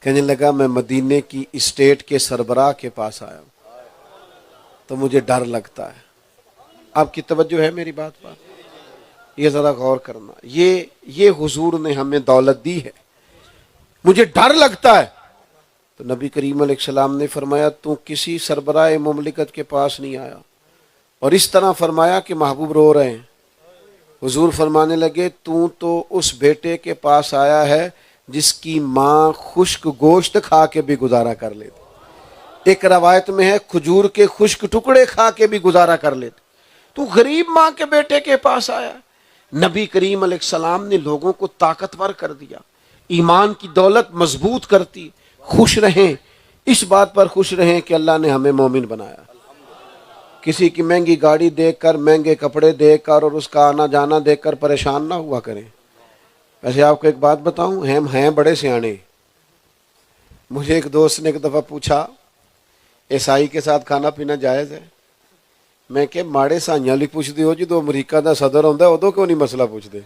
کہنے لگا میں مدینے کی اسٹیٹ کے سربراہ کے پاس آیا ہوں تو مجھے ڈر لگتا ہے۔ آپ کی توجہ ہے میری بات پر؟ یہ ذرا غور کرنا، یہ حضور نے ہمیں دولت دی ہے، مجھے ڈر لگتا ہے۔ تو نبی کریم علیہ السلام نے فرمایا تو کسی سربراہ مملکت کے پاس نہیں آیا، اور اس طرح فرمایا کہ محبوب رو رہے ہیں۔ حضور فرمانے لگے تو اس بیٹے کے پاس آیا ہے جس کی ماں خشک گوشت کھا کے بھی گزارا کر لیتی، ایک روایت میں ہے کھجور کے خشک ٹکڑے کھا کے بھی گزارا کر لیتی، تو غریب ماں کے بیٹے کے پاس آیا۔ نبی کریم علیہ السلام نے لوگوں کو طاقتور کر دیا۔ ایمان کی دولت مضبوط کرتی۔ خوش رہیں، اس بات پر خوش رہیں کہ اللہ نے ہمیں مومن بنایا۔ کسی کی مہنگی گاڑی دیکھ کر، مہنگے کپڑے دیکھ کر اور اس کا آنا جانا دیکھ کر پریشان نہ ہوا کریں۔ ویسے آپ کو ایک بات بتاؤں، ہم ہیں بڑے سیانے۔ مجھے ایک دوست نے ایک دفعہ پوچھا عیسائی کے ساتھ کھانا پینا جائز ہے؟ میں کہ ماڑے سائیاں لی پوچھ دی ہو جدو امریکہ دا صدر ہوندا ہے ادو کیوں نہیں مسئلہ پوچھ دے؟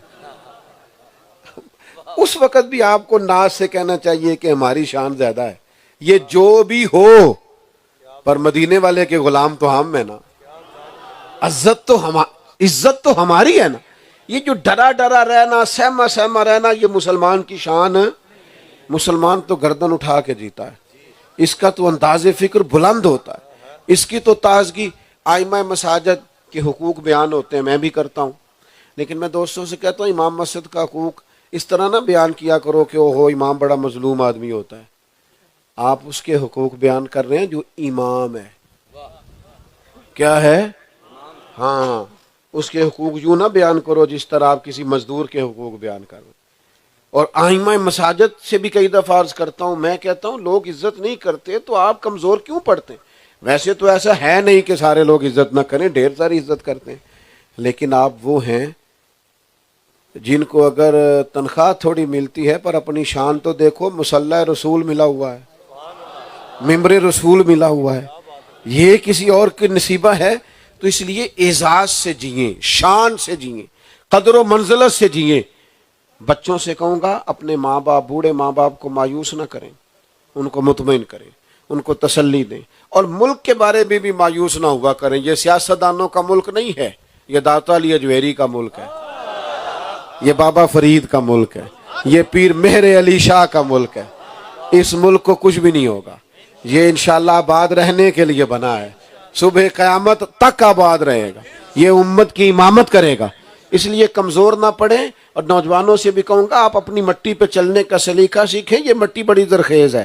اس وقت بھی آپ کو ناز سے کہنا چاہیے کہ ہماری شان زیادہ ہے. یہ جو بھی ہو پر مدینے والے کے غلام تو ہم ہیں نا. عزت تو ہماری ہے نا. یہ جو ڈرا ڈرا رہنا، سہما سہما رہنا، یہ مسلمان کی شان ہے. مسلمان تو گردن اٹھا کے جیتا ہے. اس کا تو انداز فکر بلند ہوتا ہے. اس کی تو تازگی. ائمہ مساجد کے حقوق بیان ہوتے ہیں، میں بھی کرتا ہوں، لیکن میں دوستوں سے کہتا ہوں امام مسجد کا حقوق اس طرح نہ بیان کیا کرو کہ اوہو امام بڑا مظلوم آدمی ہوتا ہے. آپ اس کے حقوق بیان کر رہے ہیں جو امام ہے. کیا ہے؟ ہاں، اس کے حقوق یوں نہ بیان کرو جس طرح آپ کسی مزدور کے حقوق بیان کر رہے ہیں. اور ائمہ مساجد سے بھی کئی دفعہ عرض کرتا ہوں، میں کہتا ہوں لوگ عزت نہیں کرتے تو آپ کمزور کیوں پڑتے ہیں؟ ویسے تو ایسا ہے نہیں کہ سارے لوگ عزت نہ کریں، ڈھیر ساری عزت کرتے ہیں، لیکن آپ وہ ہیں جن کو اگر تنخواہ تھوڑی ملتی ہے پر اپنی شان تو دیکھو، مصلی رسول ملا ہوا ہے، ممبر رسول ملا ہوا ہے. یہ کسی اور کی نصیبہ ہے. تو اس لیے اعزاز سے جئیں، شان سے جئیں، قدر و منزلت سے جئیں. بچوں سے کہوں گا اپنے ماں باپ، بوڑھے ماں باپ کو مایوس نہ کریں، ان کو مطمئن کریں، ان کو تسلی دیں. اور ملک کے بارے میں بھی مایوس نہ ہوا کریں. یہ سیاستدانوں کا ملک نہیں ہے، یہ داتا علی اجویری کا ملک ہے، یہ بابا فرید کا ملک ہے، یہ پیر مہر علی شاہ کا ملک ہے. اس ملک کو کچھ بھی نہیں ہوگا. یہ انشاءاللہ آباد رہنے کے لیے بنا ہے، صبح قیامت تک آباد رہے گا، یہ امت کی امامت کرے گا. اس لیے کمزور نہ پڑیں. اور نوجوانوں سے بھی کہوں گا آپ اپنی مٹی پہ چلنے کا سلیقہ سیکھیں. یہ مٹی بڑی زرخیز ہے،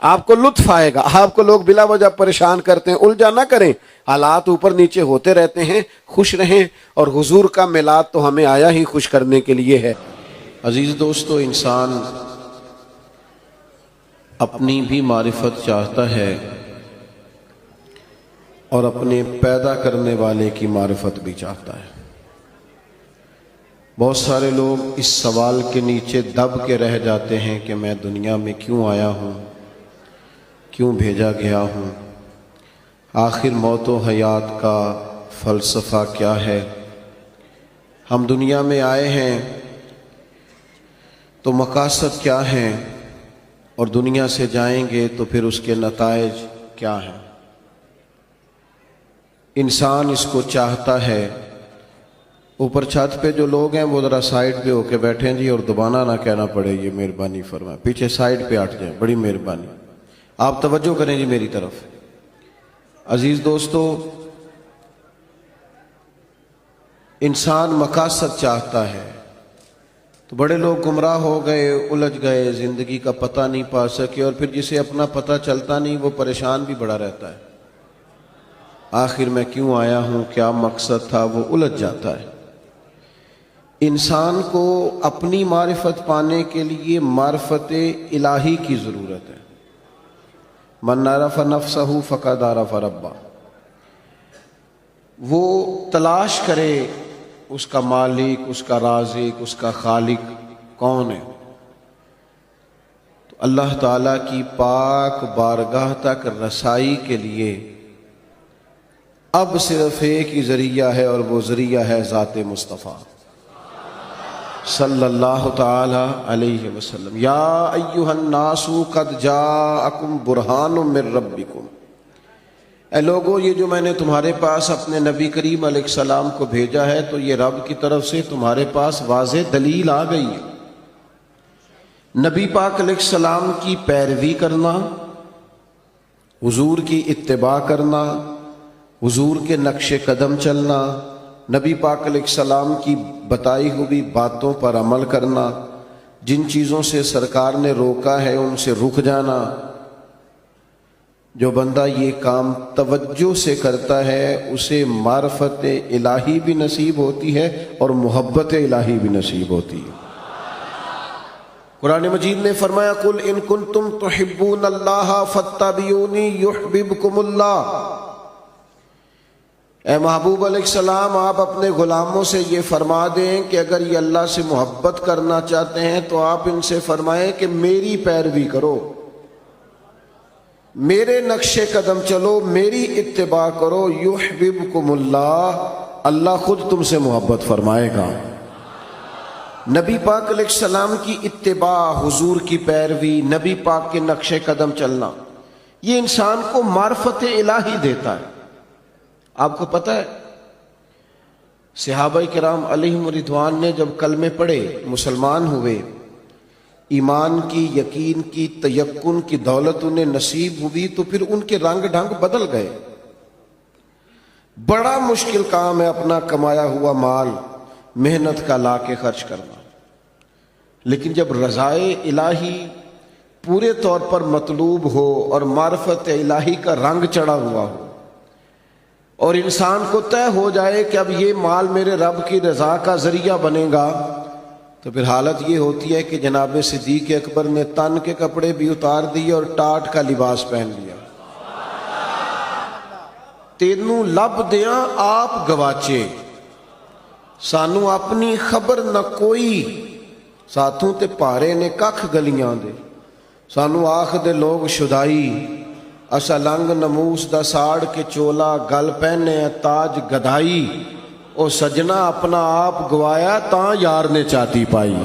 آپ کو لطف آئے گا. آپ کو لوگ بلا وجہ پریشان کرتے ہیں، الجھا نہ کریں. حالات اوپر نیچے ہوتے رہتے ہیں، خوش رہیں. اور حضور کا میلاد تو ہمیں آیا ہی خوش کرنے کے لیے ہے. عزیز دوستو، انسان اپنی بھی معرفت چاہتا ہے اور اپنے پیدا کرنے والے کی معرفت بھی چاہتا ہے. بہت سارے لوگ اس سوال کے نیچے دب کے رہ جاتے ہیں کہ میں دنیا میں کیوں آیا ہوں، کیوں بھیجا گیا ہوں، آخر موت و حیات کا فلسفہ کیا ہے، ہم دنیا میں آئے ہیں تو مقاصد کیا ہیں، اور دنیا سے جائیں گے تو پھر اس کے نتائج کیا ہیں. انسان اس کو چاہتا ہے. اوپر چھت پہ جو لوگ ہیں وہ ذرا سائیڈ پہ ہو کے بیٹھیں جی، اور دوبارہ نہ کہنا پڑے، یہ مہربانی فرمائیں. پیچھے سائیڈ پہ ہٹ جائیں، بڑی مہربانی. آپ توجہ کریں جی میری طرف. عزیز دوستو، انسان مقاصد چاہتا ہے تو بڑے لوگ گمراہ ہو گئے، الجھ گئے، زندگی کا پتہ نہیں پا سکے. اور پھر جسے اپنا پتہ چلتا نہیں وہ پریشان بھی بڑا رہتا ہے. آخر میں کیوں آیا ہوں، کیا مقصد تھا، وہ الجھ جاتا ہے. انسان کو اپنی معرفت پانے کے لیے معرفت الہی کی ضرورت ہے. من عرف نفسہ فقد عرف ربہ. وہ تلاش کرے اس کا مالک، اس کا رازق، اس کا خالق کون ہے. تو اللہ تعالیٰ کی پاک بارگاہ تک رسائی کے لیے اب صرف ایک ہی ذریعہ ہے، اور وہ ذریعہ ہے ذات مصطفیٰ صلی اللہ تعالی علیہ وسلم. یا ایھا الناس قد جاءکم برہان من ربکم. اے لوگو، یہ جو میں نے تمہارے پاس اپنے نبی کریم علیہ السلام کو بھیجا ہے تو یہ رب کی طرف سے تمہارے پاس واضح دلیل آ گئی ہے. نبی پاک علیہ السلام کی پیروی کرنا، حضور کی اتباع کرنا، حضور کے نقش قدم چلنا، نبی پاک علیہ السلام کی بتائی ہوئی باتوں پر عمل کرنا، جن چیزوں سے سرکار نے روکا ہے ان سے رک جانا. جو بندہ یہ کام توجہ سے کرتا ہے اسے معرفت الہی بھی نصیب ہوتی ہے اور محبت الہی بھی نصیب ہوتی ہے. قرآن مجید نے فرمایا قل ان کنتم تحبون اللہ فاتبعونی یحببکم اللہ. اے محبوب علیہ السلام، آپ اپنے غلاموں سے یہ فرما دیں کہ اگر یہ اللہ سے محبت کرنا چاہتے ہیں تو آپ ان سے فرمائیں کہ میری پیروی کرو، میرے نقش قدم چلو، میری اتباع کرو. یحببکم اللہ، اللہ خود تم سے محبت فرمائے گا. نبی پاک علیہ السلام کی اتباع، حضور کی پیروی، نبی پاک کے نقش قدم چلنا، یہ انسان کو معرفت الہی دیتا ہے۔ آپ کو پتہ ہے صحابہ کرام علیہم رضوان نے جب کلمے پڑھے، مسلمان ہوئے، ایمان کی، یقین کی، تیقن کی دولت انہیں نصیب ہوئی، تو پھر ان کے رنگ ڈھنگ بدل گئے۔ بڑا مشکل کام ہے اپنا کمایا ہوا مال محنت کا لا کے خرچ کرنا، لیکن جب رضائے الہی پورے طور پر مطلوب ہو اور معرفت الہی کا رنگ چڑھا ہوا ہو اور انسان کو طے ہو جائے کہ اب یہ مال میرے رب کی رضا کا ذریعہ بنے گا، تو پھر حالت یہ ہوتی ہے کہ جناب صدیق اکبر نے تن کے کپڑے بھی اتار دیے اور ٹاٹ کا لباس پہن لیا۔ تینوں لب دیاں آپ گواچے، سانو اپنی خبر نہ کوئی، ساتھوں تے پارے نے ککھ گلیاں دے، سانو آخ دے لوگ شدائی، اسا لنگ نموس دا ساڑ کے چولا، گل پہنے تاج گدائی، او سجنا اپنا آپ گوایا تاں یار نے چاتی پائی۔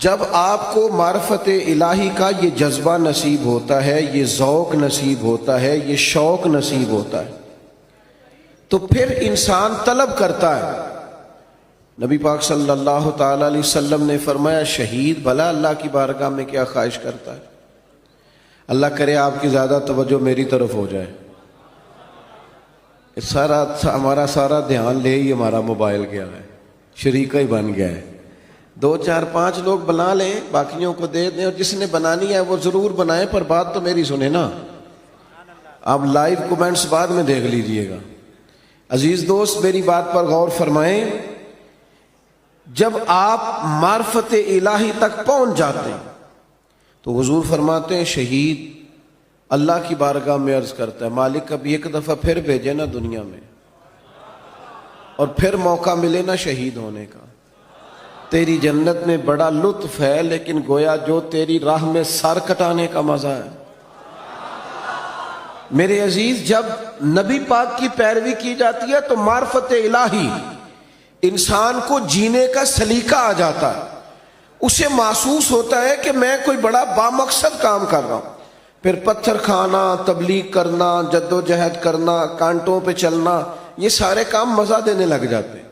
جب آپ کو معرفت الہی کا یہ جذبہ نصیب ہوتا ہے، یہ ذوق نصیب ہوتا ہے، یہ شوق نصیب ہوتا ہے، تو پھر انسان طلب کرتا ہے۔ نبی پاک صلی اللہ تعالی علیہ وسلم نے فرمایا شہید بھلا اللہ کی بارگاہ میں کیا خواہش کرتا ہے؟ اللہ کرے آپ کی زیادہ توجہ میری طرف ہو جائے۔ ہمارا سارا دھیان لے ہی ہمارا موبائل گیا ہے، شریکہ ہی بن گیا ہے۔ 2 4 5 لوگ بنا لیں، باقیوں کو دے دیں، اور جس نے بنانی ہے وہ ضرور بنائیں، پر بات تو میری سنیں نا۔ آپ لائیو کومنٹس بعد میں دیکھ لیجئے گا۔ عزیز دوست میری بات پر غور فرمائیں، جب آپ معرفت الہی تک پہنچ جاتے ہیں تو حضور فرماتے ہیں شہید اللہ کی بارگاہ میں عرض کرتا ہے مالک کبھی ایک دفعہ پھر بھیجے نا دنیا میں، اور پھر موقع ملے نا شہید ہونے کا۔ تیری جنت میں بڑا لطف ہے، لیکن گویا جو تیری راہ میں سر کٹانے کا مزہ ہے۔ میرے عزیز جب نبی پاک کی پیروی کی جاتی ہے تو معرفت الہی انسان کو جینے کا سلیقہ آ جاتا ہے، اسے محسوس ہوتا ہے کہ میں کوئی بڑا بامقصد کام کر رہا ہوں۔ پھر پتھر کھانا، تبلیغ کرنا، جد و جہد کرنا، کانٹوں پہ چلنا، یہ سارے کام مزہ دینے لگ جاتے ہیں۔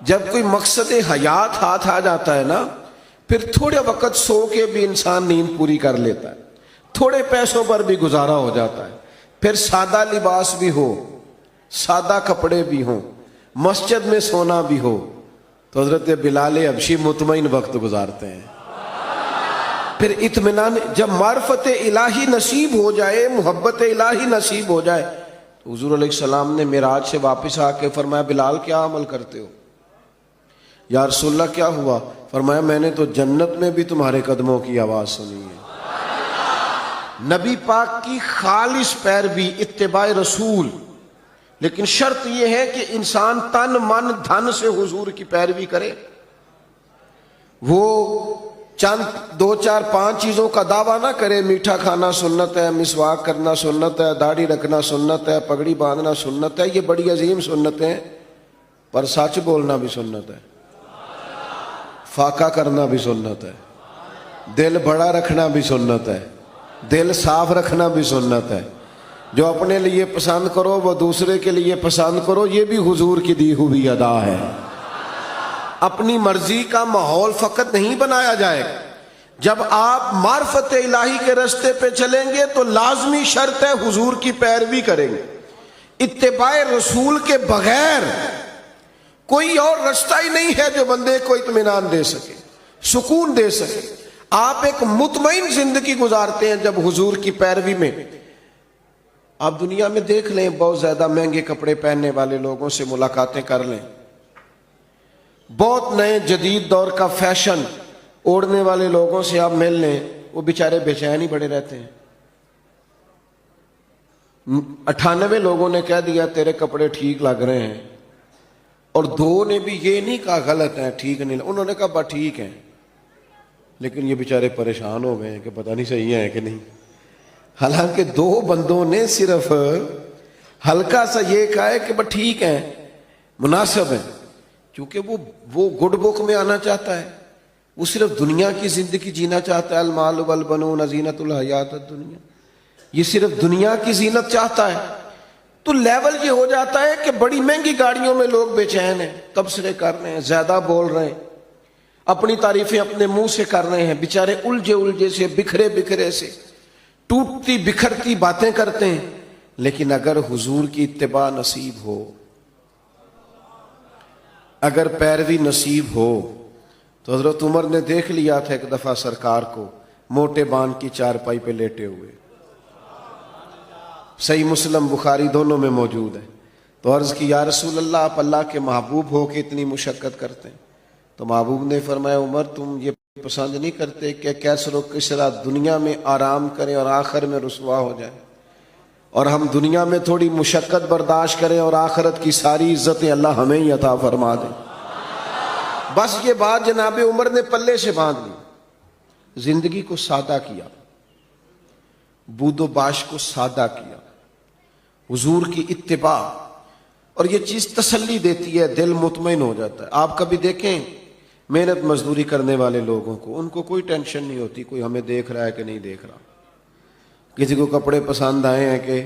جب کوئی مقصد حیات ہاتھ آ جاتا ہے نا، پھر تھوڑے وقت سو کے بھی انسان نیند پوری کر لیتا ہے، تھوڑے پیسوں پر بھی گزارا ہو جاتا ہے، پھر سادہ لباس بھی ہو، سادہ کپڑے بھی ہوں، مسجد میں سونا بھی ہو، تو حضرت بلال حبشی مطمئن وقت گزارتے ہیں۔ پھر اطمینان، جب معرفت الہی نصیب ہو جائے، محبت الہی نصیب ہو جائے، تو حضور علیہ السلام نے معراج سے واپس آ کے فرمایا بلال کیا عمل کرتے ہو؟ یا رسول اللہ کیا ہوا؟ فرمایا میں نے تو جنت میں بھی تمہارے قدموں کی آواز سنی ہے۔ نبی پاک کی خالص پیروی، اتباع رسول، لیکن شرط یہ ہے کہ انسان تن من دھن سے حضور کی پیروی کرے۔ وہ چند 2 4 5 چیزوں کا دعویٰ نہ کرے، میٹھا کھانا سنت ہے، مسواک کرنا سنت ہے، داڑھی رکھنا سنت ہے، پگڑی باندھنا سنت ہے، یہ بڑی عظیم سنتیں ہیں، پر سچ بولنا بھی سنت ہے، فاقہ کرنا بھی سنت ہے، دل بڑا رکھنا بھی سنت ہے، دل صاف رکھنا بھی سنت ہے۔ جو اپنے لیے پسند کرو وہ دوسرے کے لیے پسند کرو، یہ بھی حضور کی دی ہوئی ادا ہے۔ اپنی مرضی کا ماحول فقط نہیں بنایا جائے، جب آپ معرفت الہی کے رستے پہ چلیں گے تو لازمی شرط ہے حضور کی پیروی کریں گے۔ اتباع رسول کے بغیر کوئی اور رستہ ہی نہیں ہے جو بندے کو اطمینان دے سکے، سکون دے سکے۔ آپ ایک مطمئن زندگی گزارتے ہیں جب حضور کی پیروی میں۔ آپ دنیا میں دیکھ لیں، بہت زیادہ مہنگے کپڑے پہننے والے لوگوں سے ملاقاتیں کر لیں، بہت نئے جدید دور کا فیشن اوڑھنے والے لوگوں سے آپ مل لیں، وہ بیچارے بے چین ہی بڑے رہتے ہیں۔ 98 لوگوں نے کہہ دیا تیرے کپڑے ٹھیک لگ رہے ہیں، اور 2 نے بھی یہ نہیں کہا غلط ہیں، ٹھیک نہیں، انہوں نے کہا بس ٹھیک ہیں، لیکن یہ بیچارے پریشان ہو گئے ہیں کہ پتہ نہیں صحیح ہے کہ نہیں۔ حالانکہ 2 بندوں نے صرف ہلکا سا یہ کہا ہے کہ بس ٹھیک ہیں، مناسب ہیں، کیونکہ وہ گڈ بک میں آنا چاہتا ہے، وہ صرف دنیا کی زندگی جینا چاہتا ہے. المال والبنون زینت الحیات الدنیا، یہ صرف دنیا کی زینت چاہتا ہے. تو لیول یہ ہو جاتا ہے کہ بڑی مہنگی گاڑیوں میں لوگ بے چین ہیں، تبصرے کر رہے ہیں، زیادہ بول رہے ہیں، اپنی تعریفیں اپنے منہ سے کر رہے ہیں، بیچارے الجھے سے، بکھرے سے ٹوٹتی بکھرتی باتیں کرتے ہیں. لیکن اگر حضور کی اتباع نصیب ہو، اگر پیروی نصیب ہو، تو حضرت عمر نے دیکھ لیا تھا ایک دفعہ سرکار کو موٹے بان کی چارپائی پہ لیٹے ہوئے. صحیح مسلم بخاری دونوں میں موجود ہے. تو عرض کی یا رسول اللہ، آپ اللہ کے محبوب ہو کے اتنی مشقت کرتے ہیں. تو محبوب نے فرمایا عمر تم یہ پسند نہیں کرتے کہ کیسر و کسرا دنیا میں آرام کریں اور آخر میں رسوا ہو جائے، اور ہم دنیا میں تھوڑی مشقت برداشت کریں اور آخرت کی ساری عزتیں اللہ ہمیں ہی عطا فرما دیں. بس یہ بات جناب عمر نے پلے سے باندھ لی، زندگی کو سادہ کیا، بود و باش کو سادہ کیا، حضور کی اتباع. اور یہ چیز تسلی دیتی ہے، دل مطمئن ہو جاتا ہے. آپ کبھی دیکھیں محنت مزدوری کرنے والے لوگوں کو، ان کو کوئی ٹینشن نہیں ہوتی کوئی ہمیں دیکھ رہا ہے کہ نہیں دیکھ رہا. کسی کو کپڑے پسند آئے ہیں کہ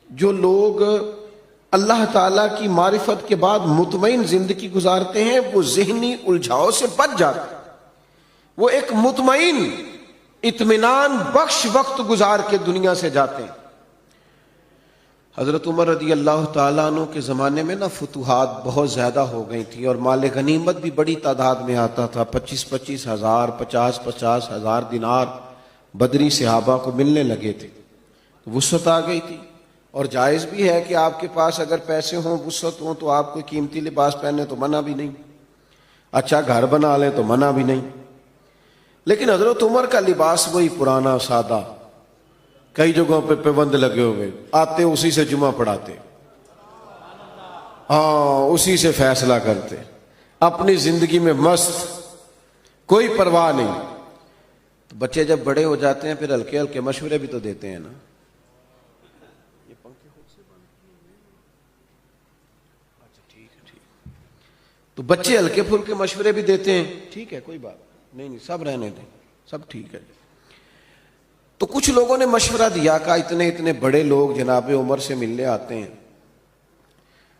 جو لوگ اللہ تعالیٰ کی معرفت کے بعد مطمئن زندگی گزارتے ہیں وہ ذہنی الجھاؤ سے بچ جاتے ہیں، وہ ایک مطمئن اطمینان بخش وقت گزار کے دنیا سے جاتے ہیں. حضرت عمر رضی اللہ تعالیٰ عنہ کے زمانے میں فتوحات بہت زیادہ ہو گئی تھی اور مال غنیمت بھی بڑی تعداد میں آتا تھا. 25,000 ہزار 50,000 ہزار دینار بدری صحابہ کو ملنے لگے تھے. وسعت آ گئی تھی، اور جائز بھی ہے کہ آپ کے پاس اگر پیسے ہوں، وسعت ہوں، تو آپ کوئی قیمتی لباس پہنے تو منع بھی نہیں، اچھا گھر بنا لیں تو منع بھی نہیں. لیکن حضرت عمر کا لباس وہی پرانا سادہ، کئی جگہوں پہ پابند لگے ہوئے، آتے اسی سے جمعہ پڑھاتے، اسی سے فیصلہ کرتے، اپنی زندگی میں مست، کوئی پرواہ نہیں. تو بچے جب بڑے ہو جاتے ہیں پھر ہلکے ہلکے مشورے بھی تو دیتے ہیں نا. تو بچے ہلکے پھلکے مشورے بھی دیتے ہیں، ٹھیک ہے کوئی بات نہیں، سب رہنے دیں، سب ٹھیک ہے. تو کچھ لوگوں نے مشورہ دیا کہ اتنے بڑے لوگ جناب عمر سے ملنے آتے ہیں،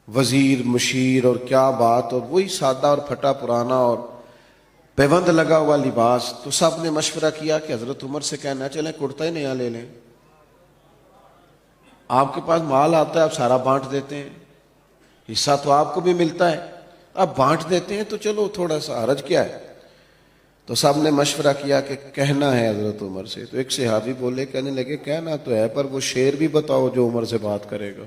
وزیر مشیر اور کیا بات، اور وہی سادہ اور پھٹا پرانا اور پیوند لگا ہوا لباس. تو سب نے مشورہ کیا کہ حضرت عمر سے کہنا چلیں کرتا ہی نیا لے لیں، آپ کے پاس مال آتا ہے آپ سارا بانٹ دیتے ہیں، حصہ تو آپ کو بھی ملتا ہے، آپ بانٹ دیتے ہیں، تو چلو تھوڑا سا حرج کیا ہے. تو سب نے مشورہ کیا کہ کہنا ہے حضرت عمر سے. تو ایک صحابی بولے، کہنے لگے کہنا تو ہے پر وہ شعر بھی بتاؤ جو عمر سے بات کرے گا.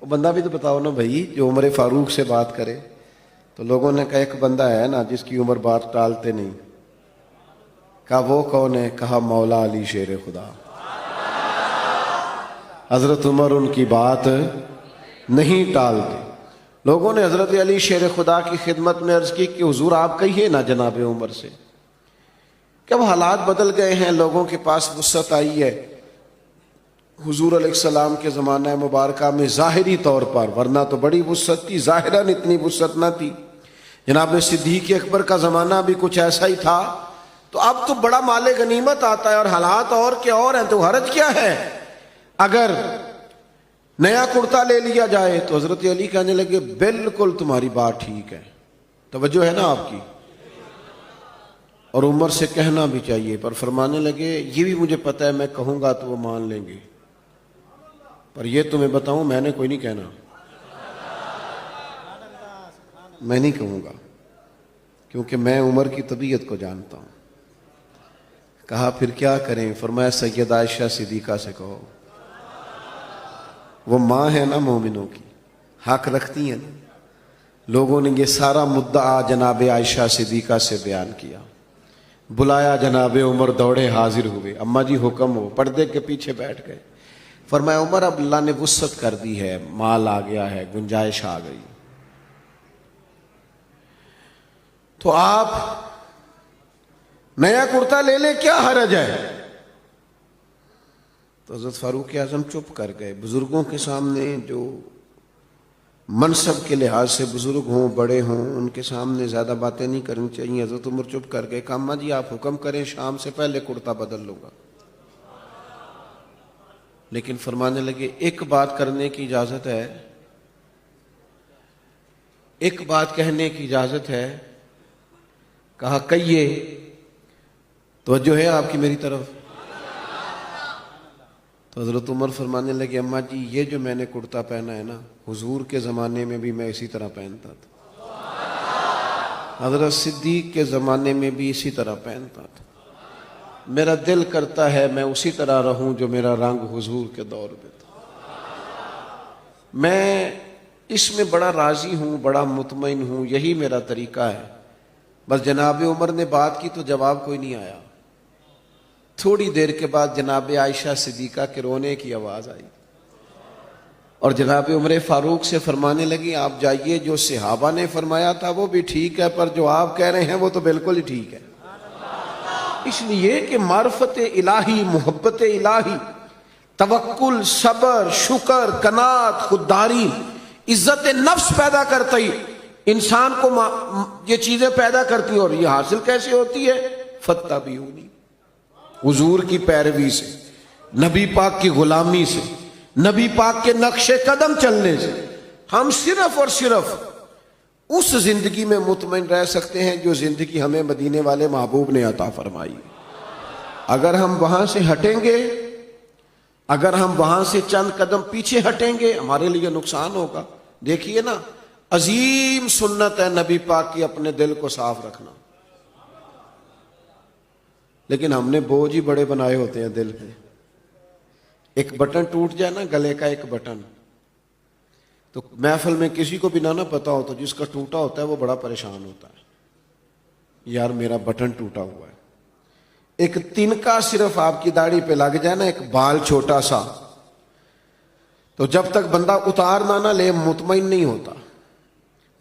وہ بندہ بھی تو بتاؤ نا بھائی جو عمر فاروق سے بات کرے. تو لوگوں نے کہا ایک بندہ ہے نا جس کی عمر بات ٹالتے نہیں. کہا وہ کون ہے؟ کہا مولا علی شیر خدا. حضرت عمر ان کی بات نہیں ٹالتے. لوگوں نے حضرت علی شیر خدا کی خدمت میں عرض کی کہ حضور آپ کہیے نا جناب عمر سے کہ اب حالات بدل گئے ہیں، لوگوں کے پاس وسعت آئی ہے. حضور علیہ السلام کے زمانہ مبارکہ میں ظاہری طور پر، ورنہ تو بڑی وسعت تھی، ظاہراً اتنی وسعت نہ تھی. جناب صدیق اکبر کا زمانہ بھی کچھ ایسا ہی تھا. تو اب تو بڑا مال غنیمت آتا ہے اور حالات اور کے اور ہیں، تو حرج کیا ہے اگر نیا کرتا لے لیا جائے. تو حضرت علی کہنے لگے بالکل تمہاری بات ٹھیک ہے، توجہ ہے نا آپ کی، اور عمر سے کہنا بھی چاہیے. پر فرمانے لگے یہ بھی مجھے پتہ ہے میں کہوں گا تو وہ مان لیں گے، پر یہ تمہیں بتاؤں میں نے کوئی نہیں کہنا، میں نہیں کہوں گا کیونکہ میں عمر کی طبیعت کو جانتا ہوں. کہا پھر کیا کریں؟ فرمایا سیدہ عائشہ صدیقہ سے کہو، وہ ماں ہے نا مومنوں کی، حق رکھتی ہیں نا. لوگوں نے یہ سارا مدعا جناب عائشہ صدیقہ سے بیان کیا. بلایا جناب عمر دوڑے حاضر ہوئے، اماں جی حکم ہو. پردے کے پیچھے بیٹھ گئے. فرمایا عمر اب اللہ نے وسعت کر دی ہے، مال آ گیا ہے، گنجائش آ گئی، تو آپ نیا کرتا لے لیں، کیا حرج ہے؟ تو حضرت فاروق اعظم چپ کر گئے. بزرگوں کے سامنے جو منصب کے لحاظ سے بزرگ ہوں، بڑے ہوں، ان کے سامنے زیادہ باتیں نہیں کرنی چاہیے۔ حضرت عمر چپ کر گئے، کہا اماں جی آپ حکم کریں، شام سے پہلے کرتا بدل لوں گا۔ لیکن فرمانے لگے ایک بات کرنے کی اجازت ہے، ایک بات کہنے کی اجازت ہے۔ کہا کہیے، توجہ ہے آپ کی میری طرف؟ تو حضرت عمر فرمانے لگے اماں جی یہ جو میں نے کرتا پہنا ہے نا، حضور کے زمانے میں بھی میں اسی طرح پہنتا تھا، حضرت صدیق کے زمانے میں بھی اسی طرح پہنتا تھا۔ میرا دل کرتا ہے میں اسی طرح رہوں جو میرا رنگ حضور کے دور میں تھا۔ میں اس میں بڑا راضی ہوں، بڑا مطمئن ہوں، یہی میرا طریقہ ہے۔ بس جناب عمر نے بات کی تو جواب کوئی نہیں آیا۔ تھوڑی دیر کے بعد جناب عائشہ صدیقہ کے رونے کی آواز آئی اور جناب عمر فاروق سے فرمانے لگی آپ جائیے، جو صحابہ نے فرمایا تھا وہ بھی ٹھیک ہے، پر جو آپ کہہ رہے ہیں وہ تو بالکل ہی ٹھیک ہے۔ اس لیے کہ معرفت الہی، محبت الہی، توکل، صبر، شکر، قناعت، خودداری، عزت نفس پیدا کرتی انسان کو یہ چیزیں پیدا کرتی ہیں۔ اور یہ حاصل کیسے ہوتی ہے؟ فاتبعونی، حضور کی پیروی سے، نبی پاک کی غلامی سے، نبی پاک کے نقش قدم چلنے سے ہم صرف اور صرف اس زندگی میں مطمئن رہ سکتے ہیں جو زندگی ہمیں مدینے والے محبوب نے عطا فرمائی۔ اگر ہم وہاں سے ہٹیں گے، اگر ہم وہاں سے چند قدم پیچھے ہٹیں گے، ہمارے لیے نقصان ہوگا۔ دیکھیے نا، عظیم سنت ہے نبی پاک کی اپنے دل کو صاف رکھنا، لیکن ہم نے بوجھ ہی بڑے بنائے ہوتے ہیں دل پہ۔ ایک بٹن ٹوٹ جائے نا، گلے کا ایک بٹن، تو محفل میں کسی کو بھی نہ پتا ہو تو جس کا ٹوٹا ہوتا ہے وہ بڑا پریشان ہوتا ہے، یار میرا بٹن ٹوٹا ہوا ہے۔ ایک تنکا صرف آپ کی داڑھی پہ لگ جائے نا، ایک بال چھوٹا سا، تو جب تک بندہ اتار نہ لے مطمئن نہیں ہوتا۔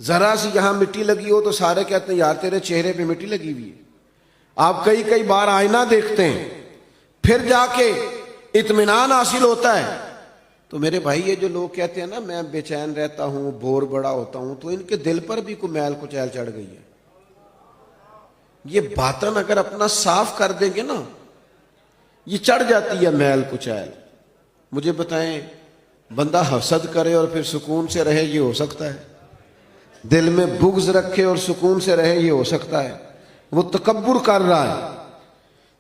ذرا سی یہاں مٹی لگی ہو تو سارے کہتے ہیں یار تیرے چہرے پہ مٹی لگی ہوئی ہے۔ آپ کئی بار آئینہ دیکھتے ہیں، پھر جا کے اطمینان حاصل ہوتا ہے۔ تو میرے بھائی یہ جو لوگ کہتے ہیں نا میں بے چین رہتا ہوں، بور بڑا ہوتا ہوں، تو ان کے دل پر بھی کوئی میل کچیل چڑھ گئی ہے۔ یہ باطن اگر اپنا صاف کر دیں گے نا، یہ چڑھ جاتی ہے میل کچیل۔ مجھے بتائیں، بندہ حسد کرے اور پھر سکون سے رہے یہ ہو سکتا ہے؟ دل میں بغض رکھے اور سکون سے رہے یہ ہو سکتا ہے؟ وہ تکبر کر رہا ہے،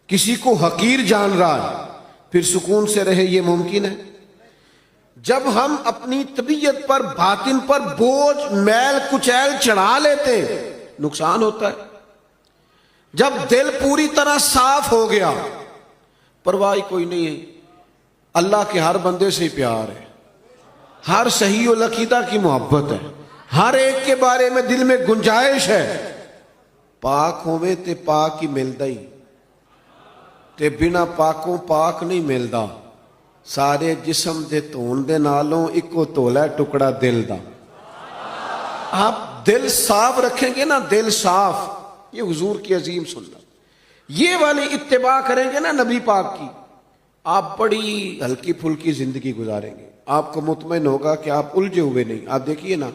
کسی کو حقیر جان رہا ہے، پھر سکون سے رہے یہ ممکن ہے؟ جب ہم اپنی طبیعت پر، باطن پر بوجھ، میل کچیل چڑھا لیتے ہیں، نقصان ہوتا ہے۔ جب دل پوری طرح صاف ہو گیا، پرواہ کوئی نہیں ہے، اللہ کے ہر بندے سے پیار ہے، ہر صحیح العقیدہ کی محبت ہے، ہر ایک کے بارے میں دل میں گنجائش ہے۔ پاک ہوئے تے پاک ہی ملدا ہی، تے بنا پاکوں پاک نہیں ملدا۔ سارے جسم دے دھون دے نالوں اکو تولا ٹکڑا دل دا۔ آپ دل صاف رکھیں گے نا، دل صاف، یہ حضور کی عظیم سنت، یہ والی اتباع کریں گے نا نبی پاک کی، آپ بڑی ہلکی پھلکی زندگی گزاریں گے۔ آپ کو مطمئن ہوگا کہ آپ الجھے ہوئے نہیں۔ آپ دیکھیے نا،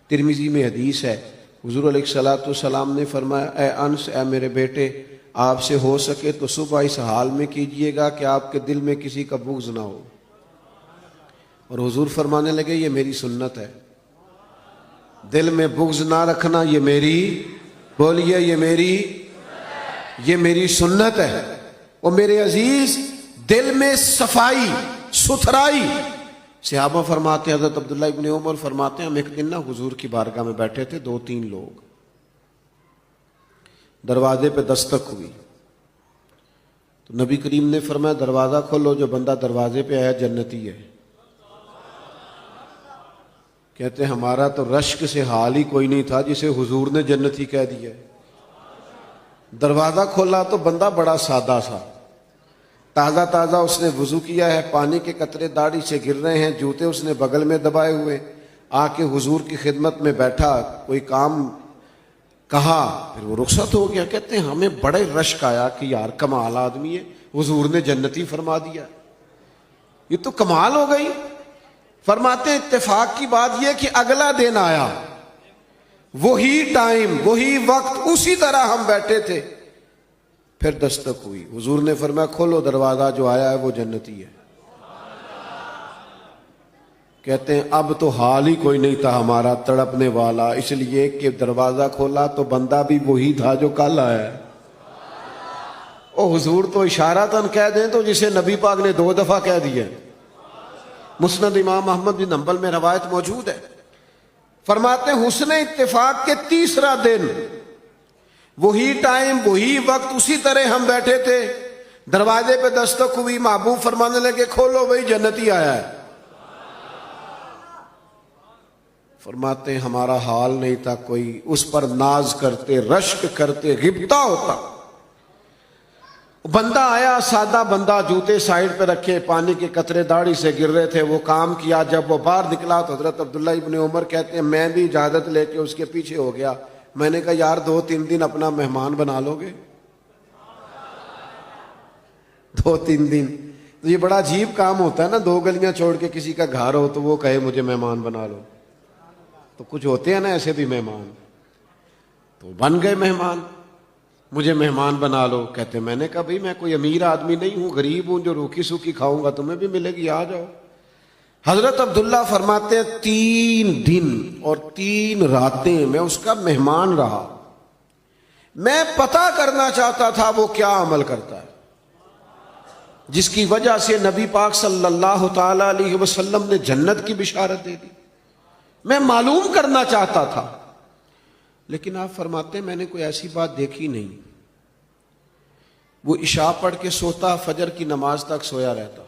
ترمذی میں حدیث ہے، حضور علیہ الصلوۃ والسلام نے فرمایا اے انس، اے میرے بیٹے، آپ سے ہو سکے تو صبح اس حال میں کیجئے گا کہ آپ کے دل میں کسی کا بغض نہ ہو۔ اور حضور فرمانے لگے یہ میری سنت ہے، دل میں بغض نہ رکھنا، یہ میری، بولیے یہ میری سنت ہے۔ اور میرے عزیز، دل میں صفائی، ستھرائی، صحابہ فرماتے ہیں، حضرت عبداللہ ابن عمر فرماتے ہیں ہم ایک دن نا حضور کی بارگاہ میں بیٹھے تھے، 2-3 لوگ، دروازے پہ دستک ہوئی تو نبی کریم نے فرمایا دروازہ کھولو، جو بندہ دروازے پہ آیا جنتی ہے۔ کہتے ہیں ہمارا تو رشک سے حال ہی کوئی نہیں تھا جسے حضور نے جنتی کہہ دیا۔ دروازہ کھولا تو بندہ بڑا سادہ سا، تازہ اس نے وضو کیا ہے، پانی کے قطرے داڑھی سے گر رہے ہیں، جوتے اس نے بغل میں دبائے ہوئے، آ کے حضور کی خدمت میں بیٹھا، کوئی کام کہا، پھر وہ رخصت ہو گیا۔ کہتے ہیں ہمیں بڑے رشک آیا کہ یار کمال آدمی ہے، حضور نے جنتی فرما دیا، یہ تو کمال ہو گئی۔ فرماتے ہیں اتفاق کی بات یہ کہ اگلا دن آیا، وہی ٹائم، وہی وقت، اسی طرح ہم بیٹھے تھے، پھر دستک ہوئی۔ حضور نے فرمایا کھولو دروازہ، جو آیا ہے وہ جنتی ہے۔ کہتے ہیں اب تو حال ہی کوئی نہیں تھا ہمارا تڑپنے والا، اس لیے کہ دروازہ کھولا تو بندہ بھی وہی تھا جو کل آیا ہے۔ او حضور تو اشارتاً کہہ دیں تو جسے نبی پاک نے 2 دفعہ کہہ دیا۔ مسند امام احمد بن حنبل میں روایت موجود ہے، فرماتے ہیں حسن اتفاق کے تیسرا دن، وہی ٹائم، وہی وقت، اسی طرح ہم بیٹھے تھے، دروازے پہ دستک ہوئی، محبوب فرمانے لگے کھولو بھائی جنتی آیا ہے۔ فرماتے ہیں ہمارا حال نہیں تھا کوئی، اس پر ناز کرتے، رشک کرتے، غبطہ ہوتا۔ بندہ آیا، سادہ بندہ، جوتے سائیڈ پہ رکھے، پانی کے قطرے داڑھی سے گر رہے تھے، وہ کام کیا۔ جب وہ باہر نکلا تو حضرت عبداللہ ابن عمر کہتے ہیں میں بھی اجازت لے کے اس کے پیچھے ہو گیا۔ میں نے کہا یار 2-3 دن اپنا مہمان بنا لو گے؟ 2-3 دن یہ بڑا عجیب کام ہوتا ہے نا، 2 گلیاں چھوڑ کے کسی کا گھر ہو تو وہ کہے مجھے مہمان بنا لو۔ تو کچھ ہوتے ہیں نا ایسے بھی مہمان، تو بن گئے مہمان، مجھے مہمان بنا لو۔ کہتے میں نے کہا بھئی میں کوئی امیر آدمی نہیں ہوں، غریب ہوں، جو روکھی سوکھی کھاؤں گا تمہیں بھی ملے گی، آ جاؤ۔ حضرت عبداللہ فرماتے ہیں 3 دن اور 3 راتیں میں اس کا مہمان رہا۔ میں پتہ کرنا چاہتا تھا وہ کیا عمل کرتا ہے، جس کی وجہ سے نبی پاک صلی اللہ تعالی علیہ وسلم نے جنت کی بشارت دے دی۔ میں معلوم کرنا چاہتا تھا، لیکن آپ فرماتے ہیں میں نے کوئی ایسی بات دیکھی نہیں۔ وہ عشاء پڑھ کے سوتا، فجر کی نماز تک سویا رہتا،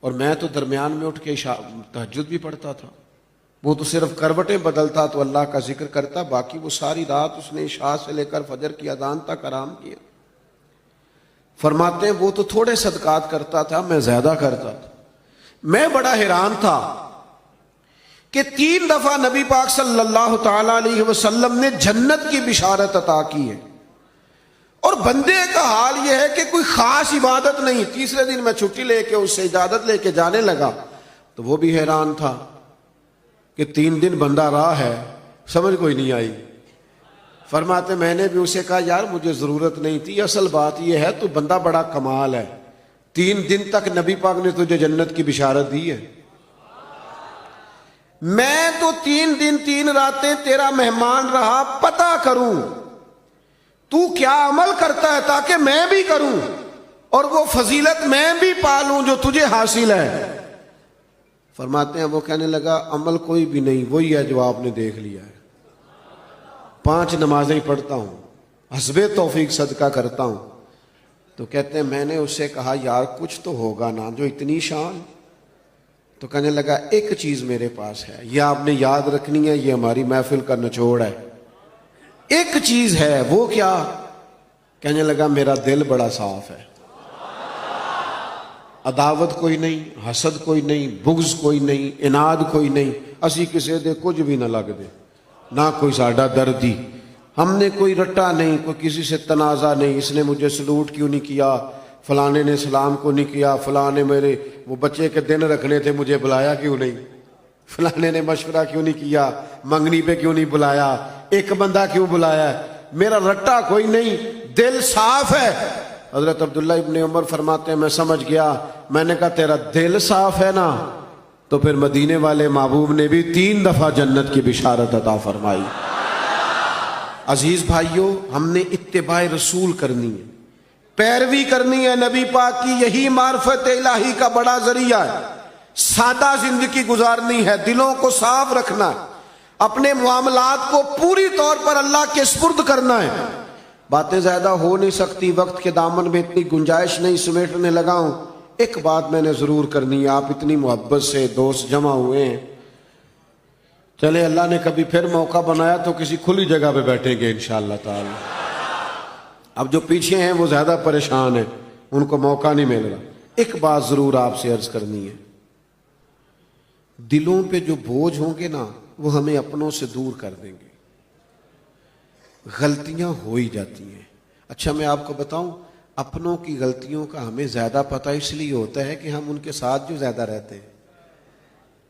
اور میں تو درمیان میں اٹھ کے تہجد بھی پڑھتا تھا۔ وہ تو صرف کروٹیں بدلتا تو اللہ کا ذکر کرتا، باقی وہ ساری رات اس نے عشاء سے لے کر فجر کی اذان تک آرام کیا۔ فرماتے ہیں وہ تو تھوڑے صدقات کرتا تھا، میں زیادہ کرتا تھا۔ میں بڑا حیران تھا کہ 3 دفعہ نبی پاک صلی اللہ تعالی علیہ وسلم نے جنت کی بشارت عطا کی ہے، اور بندے کا حال یہ ہے کہ کوئی خاص عبادت نہیں۔ تیسرے دن میں چھٹی لے کے اس سے اجازت لے کے جانے لگا تو وہ بھی حیران تھا کہ 3 دن بندہ رہا ہے، سمجھ کوئی نہیں آئی۔ فرماتے میں نے بھی اسے کہا یار مجھے ضرورت نہیں تھی، اصل بات یہ ہے تو بندہ بڑا کمال ہے، 3 دن تک نبی پاک نے تجھے جنت کی بشارت دی ہے۔ میں تو 3 دن 3 راتیں تیرا مہمان رہا، پتہ کروں تو کیا عمل کرتا ہے تاکہ میں بھی کروں اور وہ فضیلت میں بھی پالوں جو تجھے حاصل ہے۔ فرماتے ہیں وہ کہنے لگا عمل کوئی بھی نہیں، وہی ہے جو آپ نے دیکھ لیا ہے۔ 5 نمازیں پڑھتا ہوں، حسب توفیق صدقہ کرتا ہوں۔ تو کہتے ہیں میں نے اس سے کہا یار کچھ تو ہوگا نا جو اتنی شان؟ تو کہنے لگا ایک چیز میرے پاس ہے، یہ آپ نے یاد رکھنی ہے، یہ ہماری محفل کا نچوڑ ہے۔ ایک چیز ہے، وہ کیا؟ کہنے لگا میرا دل بڑا صاف ہے، عداوت کوئی نہیں، حسد کوئی نہیں، بغض کوئی نہیں، اناد کوئی نہیں، اسی کسی دے کچھ بھی نہ لگ دے، نہ کوئی ساڈا دردی، ہم نے کوئی رٹا نہیں، کوئی کسی سے تنازع نہیں، اس نے مجھے سلوٹ کیوں نہیں کیا، فلانے نے سلام کو نہیں کیا، فلانے میرے وہ بچے کے دن رکھنے تھے مجھے بلایا کیوں نہیں، فلانے نے مشورہ کیوں نہیں کیا، منگنی پہ کیوں نہیں بلایا، ایک بندہ کیوں بلایا، میرا رٹا کوئی نہیں، دل صاف ہے۔ حضرت عبداللہ ابن عمر فرماتے ہیں میں سمجھ گیا، میں نے کہا تیرا دل صاف ہے نا، تو پھر مدینے والے محبوب نے بھی 3 دفعہ جنت کی بشارت عطا فرمائی۔ عزیز بھائیوں، ہم نے اتباع رسول کرنی ہے، پیروی کرنی ہے نبی پاک کی، یہی معرفت الہی کا بڑا ذریعہ ہے۔ سادہ زندگی گزارنی ہے، دلوں کو صاف رکھنا ہے، اپنے معاملات کو پوری طور پر اللہ کے سپرد کرنا ہے۔ باتیں زیادہ ہو نہیں سکتی، وقت کے دامن میں اتنی گنجائش نہیں، سمیٹنے لگا ہوں۔ ایک بات میں نے ضرور کرنی ہے، آپ اتنی محبت سے دوست جمع ہوئے ہیں، چلے اللہ نے کبھی پھر موقع بنایا تو کسی کھلی جگہ پہ بیٹھیں گے انشاءاللہ تعالی۔ اب جو پیچھے ہیں وہ زیادہ پریشان ہیں، ان کو موقع نہیں مل رہا۔ ایک بات ضرور آپ سے عرض کرنی ہے، دلوں پہ جو بوجھ ہوں گے نا وہ ہمیں اپنوں سے دور کر دیں گے۔ غلطیاں ہو ہی جاتی ہیں۔ اچھا میں آپ کو بتاؤں، اپنوں کی غلطیوں کا ہمیں زیادہ پتہ اس لیے ہوتا ہے کہ ہم ان کے ساتھ جو زیادہ رہتے ہیں۔